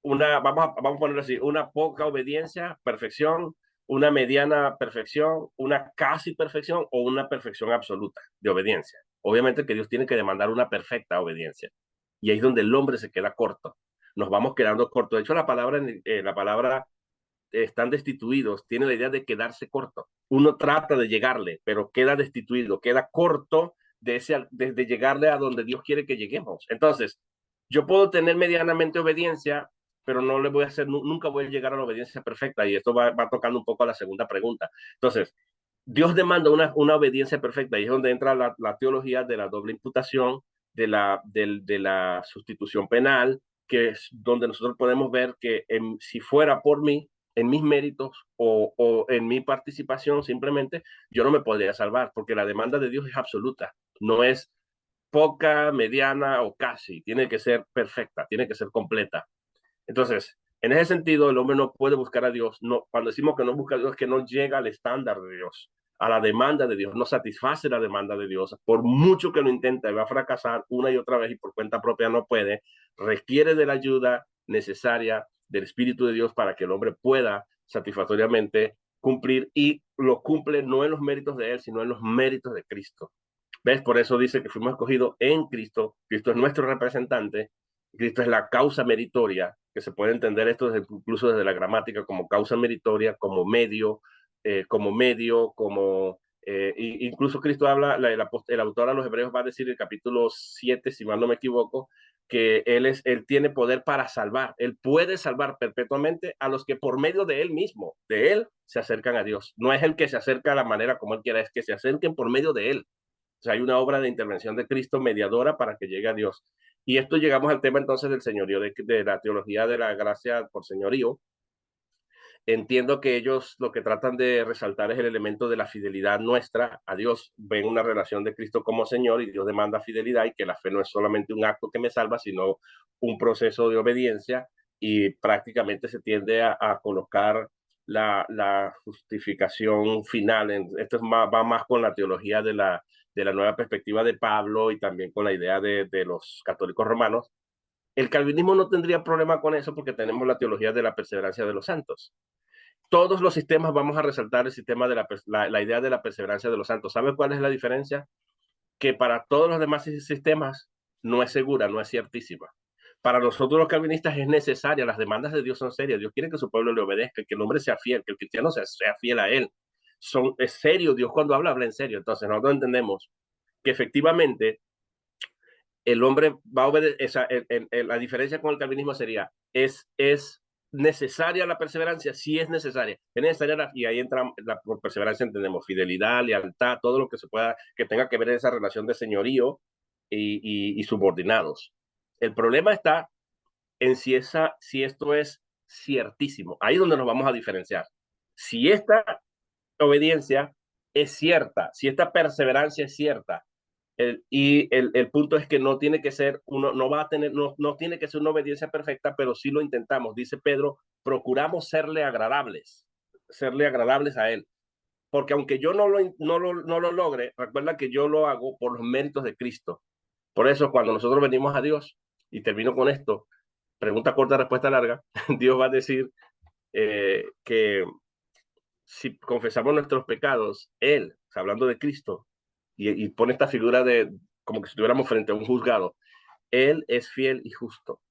Vamos a ponerlo así, una poca obediencia, perfección, una mediana perfección, una casi perfección o una perfección absoluta de obediencia? Obviamente que Dios tiene que demandar una perfecta obediencia. Y ahí es donde el hombre se queda corto. Nos vamos quedando cortos. De hecho, la palabra están destituidos, tiene la idea de quedarse corto. Uno trata de llegarle, pero queda destituido, queda corto de llegarle a donde Dios quiere que lleguemos. Entonces, yo puedo tener medianamente obediencia, pero no le voy a hacer, nunca voy a llegar a la obediencia perfecta, y esto va tocando un poco a la segunda pregunta. Entonces, Dios demanda una obediencia perfecta, y es donde entra la teología de la doble imputación, de la sustitución penal, que es donde nosotros podemos ver que si fuera por mí, en mis méritos o en mi participación, simplemente yo no me podría salvar, porque la demanda de Dios es absoluta, no es poca, mediana o casi, tiene que ser perfecta, tiene que ser completa. Entonces, en ese sentido, el hombre no puede buscar a Dios. No, cuando decimos que no busca a Dios, es que no llega al estándar de Dios, a la demanda de Dios, no satisface la demanda de Dios. Por mucho que lo intente, va a fracasar una y otra vez, y por cuenta propia no puede. Requiere de la ayuda necesaria del Espíritu de Dios para que el hombre pueda satisfactoriamente cumplir, y lo cumple no en los méritos de él, sino en los méritos de Cristo. ¿Ves? Por eso dice que fuimos escogidos en Cristo. Cristo es nuestro representante. Cristo es la causa meritoria, que se puede entender esto incluso desde la gramática como causa meritoria, como medio, como Incluso Cristo habla, el autor a los Hebreos va a decir en el capítulo 7, si mal no me equivoco, que él tiene poder para salvar. Él puede salvar perpetuamente a los que por medio de él mismo, de él, se acercan a Dios. No es el que se acerca a la manera como él quiera, es que se acerquen por medio de él. O sea, hay una obra de intervención de Cristo mediadora para que llegue a Dios. Y esto llegamos al tema entonces del señorío, de la teología de la gracia por señorío. Entiendo que ellos lo que tratan de resaltar es el elemento de la fidelidad nuestra a Dios. Ven una relación de Cristo como Señor y Dios demanda fidelidad, y que la fe no es solamente un acto que me salva, sino un proceso de obediencia, y prácticamente se tiende a colocar la justificación final. Esto va más con la teología de la nueva perspectiva de Pablo, y también con la idea de los católicos romanos. El calvinismo no tendría problema con eso porque tenemos la teología de la perseverancia de los santos. Todos los sistemas vamos a resaltar el sistema de la idea de la perseverancia de los santos. ¿Sabe cuál es la diferencia? Que para todos los demás sistemas no es segura, no es ciertísima. Para nosotros los calvinistas es necesaria, las demandas de Dios son serias. Dios quiere que su pueblo le obedezca, que el hombre sea fiel, que el cristiano sea fiel a él. Es serio, Dios cuando habla en serio. Entonces nosotros entendemos que efectivamente el hombre va a obedecer. La diferencia con el calvinismo sería, es necesaria la perseverancia, sí es necesaria. Es necesaria, y ahí entra por perseverancia entendemos fidelidad, lealtad, todo lo que se pueda, que tenga que ver esa relación de señorío y subordinados. El problema está en si esto es ciertísimo. Ahí es donde nos vamos a diferenciar. Si esta obediencia es cierta, si esta perseverancia es cierta, el punto es que no tiene que ser no tiene que ser una obediencia perfecta, pero sí lo intentamos. Dice Pedro, procuramos serle agradables a él. Porque aunque yo no lo logre, recuerda que yo lo hago por los méritos de Cristo. Por eso cuando nosotros venimos a Dios, y termino con esto, pregunta corta, respuesta larga, Dios va a decir que si confesamos nuestros pecados, Él, hablando de Cristo, y pone esta figura de como que si estuviéramos frente a un juzgado, Él es fiel y justo.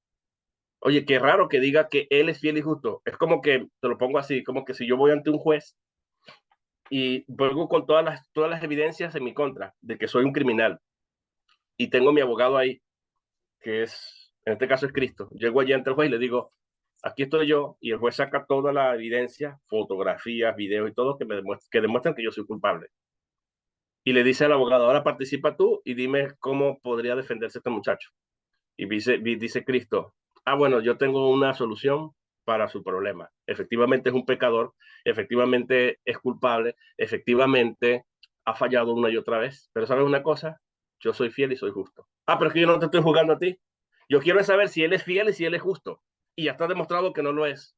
Oye, qué raro que diga que Él es fiel y justo. Es como que, te lo pongo así, como que si yo voy ante un juez y vengo con todas las evidencias en mi contra de que soy un criminal, y tengo mi abogado ahí, que en este caso es Cristo. Llego allí ante el juez y le digo, aquí estoy yo, y el juez saca toda la evidencia, fotografías, videos y todo, que demuestran que yo soy culpable. Y le dice al abogado, ahora participa tú y dime cómo podría defenderse este muchacho. Y dice Cristo, bueno, yo tengo una solución para su problema. Efectivamente es un pecador, efectivamente es culpable, efectivamente ha fallado una y otra vez. Pero ¿sabes una cosa? Yo soy fiel y soy justo. Pero es que yo no te estoy juzgando a ti. Yo quiero saber si él es fiel y si él es justo. Y ya está demostrado que no lo es.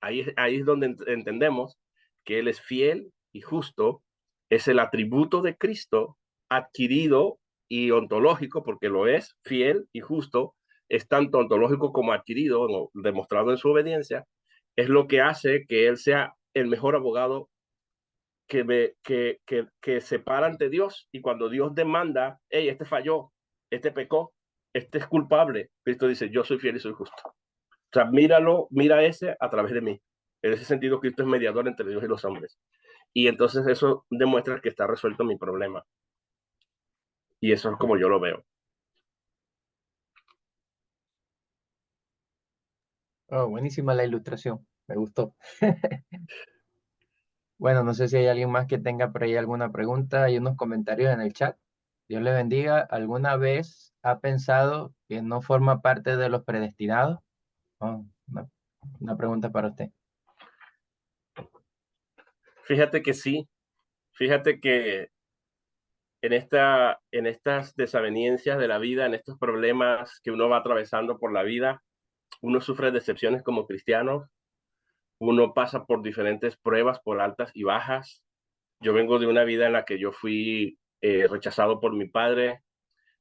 Ahí es donde entendemos que él es fiel y justo. Es el atributo de Cristo adquirido y ontológico, porque lo es, fiel y justo, es tanto ontológico como adquirido, demostrado en su obediencia. Es lo que hace que él sea el mejor abogado que se para ante Dios, y cuando Dios demanda, hey, este falló, este pecó, este es culpable, Cristo dice, yo soy fiel y soy justo. O sea, mira ese a través de mí. En ese sentido, Cristo es mediador entre Dios y los hombres. Y entonces eso demuestra que está resuelto mi problema. Y eso es como yo lo veo. Oh, buenísima la ilustración, me gustó. Bueno, no sé si hay alguien más que tenga por ahí alguna pregunta. Hay unos comentarios en el chat. Dios le bendiga. ¿Alguna vez ha pensado que no forma parte de los predestinados? Oh, una pregunta para usted. Fíjate que sí. Fíjate que en estas desavenencias de la vida, en estos problemas que uno va atravesando por la vida, uno sufre decepciones como cristiano, uno pasa por diferentes pruebas, por altas y bajas. Yo vengo de una vida en la que yo fui rechazado por mi padre,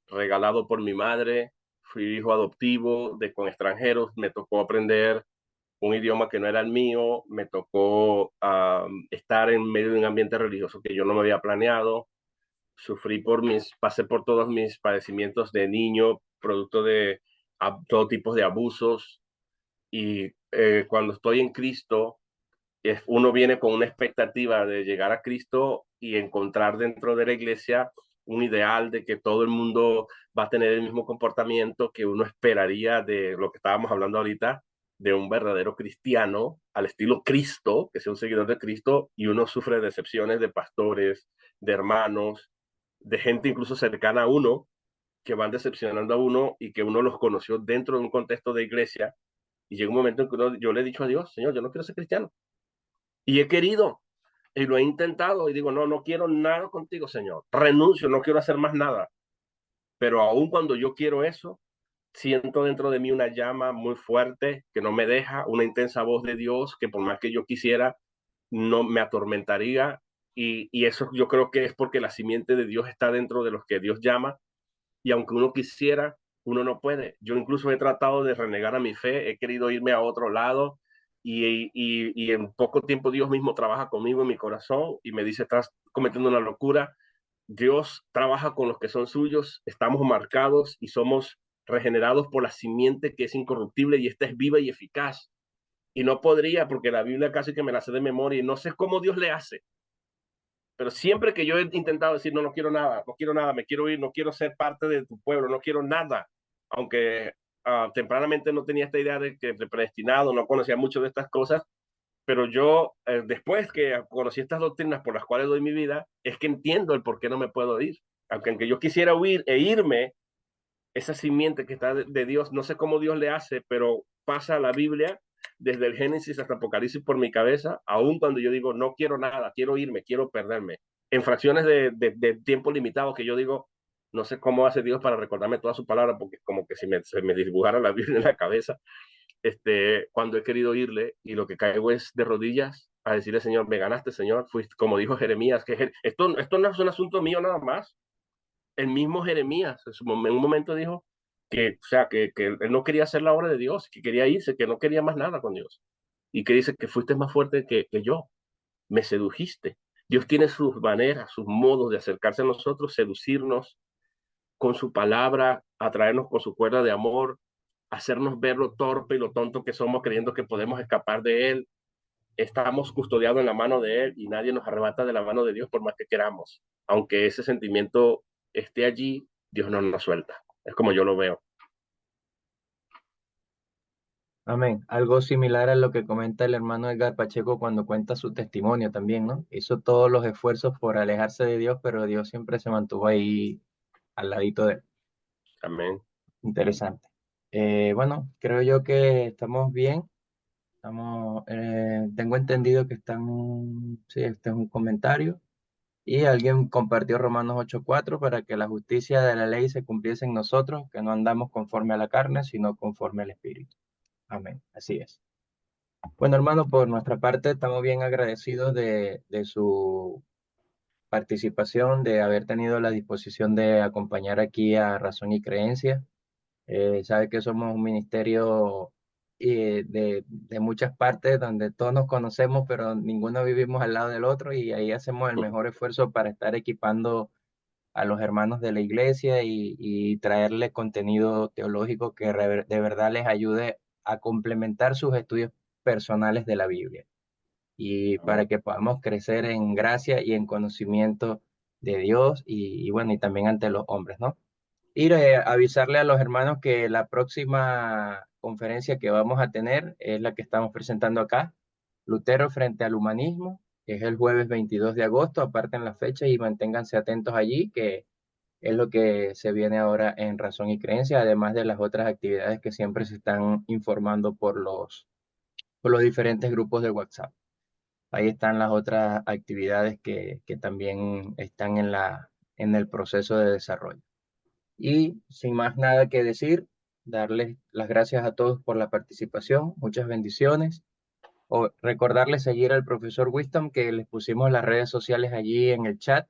regalado por mi madre, fui hijo adoptivo con extranjeros, me tocó aprender un idioma que no era el mío, me tocó estar en medio de un ambiente religioso que yo no me había planeado, pasé por todos mis padecimientos de niño, producto de todo tipo de abusos, y cuando estoy en Cristo, uno viene con una expectativa de llegar a Cristo y encontrar dentro de la iglesia un ideal de que todo el mundo va a tener el mismo comportamiento que uno esperaría de lo que estábamos hablando ahorita, de un verdadero cristiano al estilo Cristo, que sea un seguidor de Cristo, y uno sufre decepciones de pastores, de hermanos, de gente incluso cercana a uno, que van decepcionando a uno y que uno los conoció dentro de un contexto de iglesia. Y llega un momento en que yo le he dicho a Dios, Señor, yo no quiero ser cristiano. Y he querido, y lo he intentado, y digo, no, no quiero nada contigo, Señor. Renuncio, no quiero hacer más nada. Pero aún cuando yo quiero eso, siento dentro de mí una llama muy fuerte que no me deja, una intensa voz de Dios que por más que yo quisiera, no me atormentaría. Y eso yo creo que es porque la simiente de Dios está dentro de los que Dios llama. Y aunque uno quisiera, uno no puede. Yo incluso he tratado de renegar a mi fe, he querido irme a otro lado y en poco tiempo Dios mismo trabaja conmigo en mi corazón y me dice, estás cometiendo una locura. Dios trabaja con los que son suyos, estamos marcados y somos regenerados por la simiente que es incorruptible y esta es viva y eficaz. Y no podría, porque la Biblia casi que me la sé de memoria y no sé cómo Dios le hace. Pero siempre que yo he intentado decir, no, no quiero nada, no quiero nada, me quiero ir, no quiero ser parte de tu pueblo, no quiero nada, aunque tempranamente no tenía esta idea de que predestinado, no conocía mucho de estas cosas, pero yo, después que conocí estas doctrinas por las cuales doy mi vida, es que entiendo el por qué no me puedo ir. Aunque yo quisiera huir e irme, esa simiente que está de Dios, no sé cómo Dios le hace, pero pasa la Biblia desde el Génesis hasta Apocalipsis por mi cabeza, aun cuando yo digo, no quiero nada, quiero irme, quiero perderme. En fracciones de tiempo limitado que yo digo, no sé cómo hace Dios para recordarme toda su palabra, porque como que si se me dibujara la Biblia en la cabeza, cuando he querido irle y lo que caigo es de rodillas a decirle, Señor, me ganaste, Señor, fuiste, como dijo Jeremías, que esto no es un asunto mío nada más. El mismo Jeremías en un momento dijo que, o sea, que él no quería hacer la obra de Dios, que quería irse, que no quería más nada con Dios. Y que dice que fuiste más fuerte que yo, me sedujiste. Dios tiene sus maneras, sus modos de acercarse a nosotros, seducirnos con su palabra, atraernos con su cuerda de amor, hacernos ver lo torpe y lo tonto que somos creyendo que podemos escapar de Él. Estamos custodiados en la mano de Él y nadie nos arrebata de la mano de Dios por más que queramos. Aunque ese sentimiento esté allí, Dios no nos suelta. Es como yo lo veo. Amén. Algo similar a lo que comenta el hermano Edgar Pacheco cuando cuenta su testimonio también, ¿no? Hizo todos los esfuerzos por alejarse de Dios, pero Dios siempre se mantuvo ahí al ladito de él. Amén. Interesante. Bueno, creo yo que estamos bien. Tengo entendido que sí, este es un comentario. Y alguien compartió Romanos 8:4 para que la justicia de la ley se cumpliese en nosotros, que no andamos conforme a la carne, sino conforme al Espíritu. Amén. Así es. Bueno, hermano, por nuestra parte estamos bien agradecidos de su participación, de haber tenido la disposición de acompañar aquí a Razón y Creencia. Sabe que somos un ministerio de muchas partes donde todos nos conocemos, pero ninguno vivimos al lado del otro y ahí hacemos el mejor esfuerzo para estar equipando a los hermanos de la iglesia y traerles contenido teológico que de verdad les ayude a complementar sus estudios personales de la Biblia y para Amén. que podamos crecer en gracia y en conocimiento de Dios y bueno, y también ante los hombres, ¿no? Y avisarle a los hermanos que la próxima conferencia que vamos a tener es la que estamos presentando acá, Lutero frente al humanismo, que es el jueves 22 de agosto. Aparten la fecha y manténganse atentos allí, que es lo que se viene ahora en Razón y Creencia, además de las otras actividades que siempre se están informando por los diferentes grupos de WhatsApp. Ahí están las otras actividades que también están en el proceso de desarrollo. Y sin más nada que decir, darles las gracias a todos por la participación, muchas bendiciones. O recordarles seguir al profesor Wisdom, que les pusimos las redes sociales allí en el chat.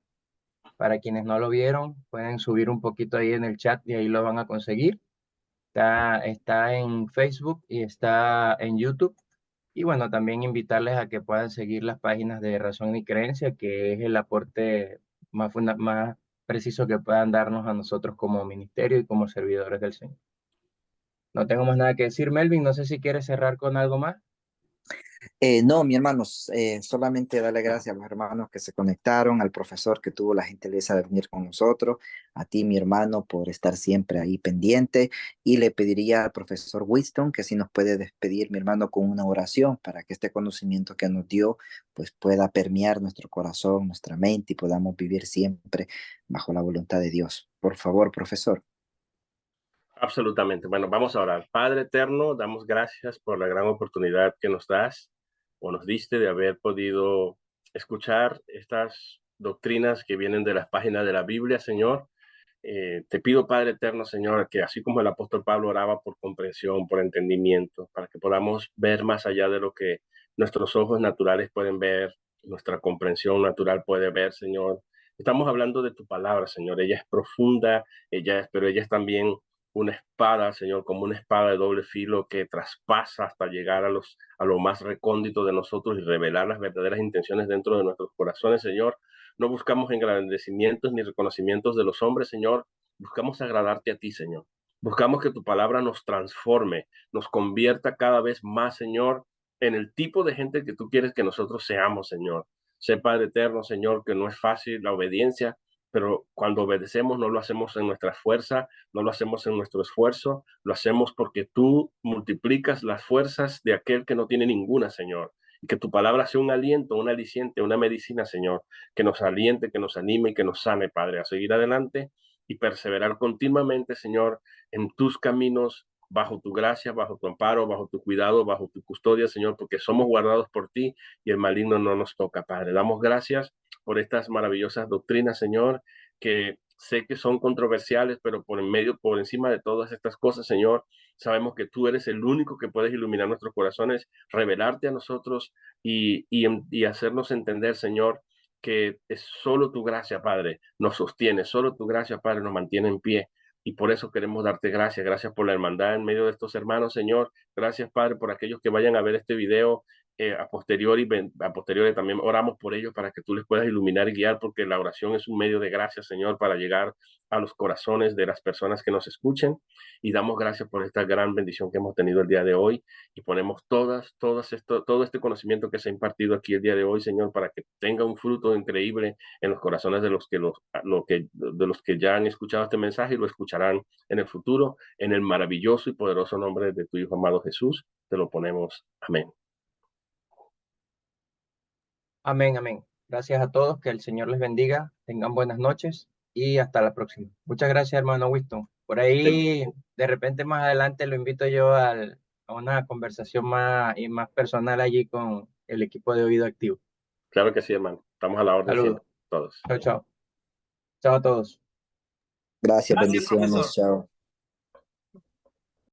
Para quienes no lo vieron, pueden subir un poquito ahí en el chat y ahí lo van a conseguir. Está en Facebook y está en YouTube. Y bueno, también invitarles a que puedan seguir las páginas de Razón y Creencia, que es el aporte más preciso que puedan darnos a nosotros como ministerio y como servidores del Señor. No tengo más nada que decir, Melvin. No sé si quieres cerrar con algo más. No, mi hermano, solamente darle gracias a los hermanos que se conectaron, al profesor que tuvo la gentileza de venir con nosotros, a ti, mi hermano, por estar siempre ahí pendiente, y le pediría al profesor Winston que si nos puede despedir, mi hermano, con una oración para que este conocimiento que nos dio, pues pueda permear nuestro corazón, nuestra mente y podamos vivir siempre bajo la voluntad de Dios. Por favor, profesor. Absolutamente. Bueno, vamos a orar. Padre eterno, damos gracias por la gran oportunidad que nos das o nos diste de haber podido escuchar estas doctrinas que vienen de las páginas de la Biblia, Señor. Te pido, Padre eterno, Señor, que así como el apóstol Pablo oraba por comprensión, por entendimiento, para que podamos ver más allá de lo que nuestros ojos naturales pueden ver, nuestra comprensión natural puede ver, Señor. Estamos hablando de tu palabra, Señor. Ella es profunda, pero ella es también una espada, Señor, como una espada de doble filo que traspasa hasta llegar a lo más recóndito de nosotros y revelar las verdaderas intenciones dentro de nuestros corazones, Señor. No buscamos engrandecimientos ni reconocimientos de los hombres, Señor. Buscamos agradarte a ti, Señor. Buscamos que tu palabra nos transforme, nos convierta cada vez más, Señor, en el tipo de gente que tú quieres que nosotros seamos, Señor. Sé, Padre eterno, Señor, que no es fácil la obediencia, pero cuando obedecemos no lo hacemos en nuestra fuerza, no lo hacemos en nuestro esfuerzo, lo hacemos porque tú multiplicas las fuerzas de aquel que no tiene ninguna, Señor. Y que tu palabra sea un aliento, un aliciente, una medicina, Señor, que nos aliente, que nos anime y que nos sane, Padre, a seguir adelante y perseverar continuamente, Señor, en tus caminos, bajo tu gracia, bajo tu amparo, bajo tu cuidado, bajo tu custodia, Señor, porque somos guardados por ti y el maligno no nos toca, Padre. Damos gracias por estas maravillosas doctrinas, Señor, que sé que son controversiales, pero por encima de todas estas cosas, Señor, sabemos que tú eres el único que puedes iluminar nuestros corazones, revelarte a nosotros y hacernos entender, Señor, que es solo tu gracia, Padre, nos sostiene, solo tu gracia, Padre, nos mantiene en pie. Y por eso queremos darte gracias. Gracias por la hermandad en medio de estos hermanos, Señor. Gracias, Padre, por aquellos que vayan a ver este video a posteriori también oramos por ellos para que tú les puedas iluminar y guiar, porque la oración es un medio de gracia, Señor, para llegar a los corazones de las personas que nos escuchen. Y damos gracias por esta gran bendición que hemos tenido el día de hoy y ponemos todo este conocimiento que se ha impartido aquí el día de hoy, Señor, para que tenga un fruto increíble en los corazones de de los que ya han escuchado este mensaje y lo escucharán en el futuro. En el maravilloso y poderoso nombre de tu Hijo amado Jesús, te lo ponemos. Amén. Amén, amén. Gracias a todos, que el Señor les bendiga, tengan buenas noches y hasta la próxima. Muchas gracias, hermano Winston. Por ahí, de repente más adelante lo invito yo a una conversación más personal allí con el equipo de Oído Activo. Claro que sí, hermano. Estamos a la orden Saludos. siempre, todos. Chao, chao. Chao a todos. Gracias, Gracias, bendiciones, profesor. chao.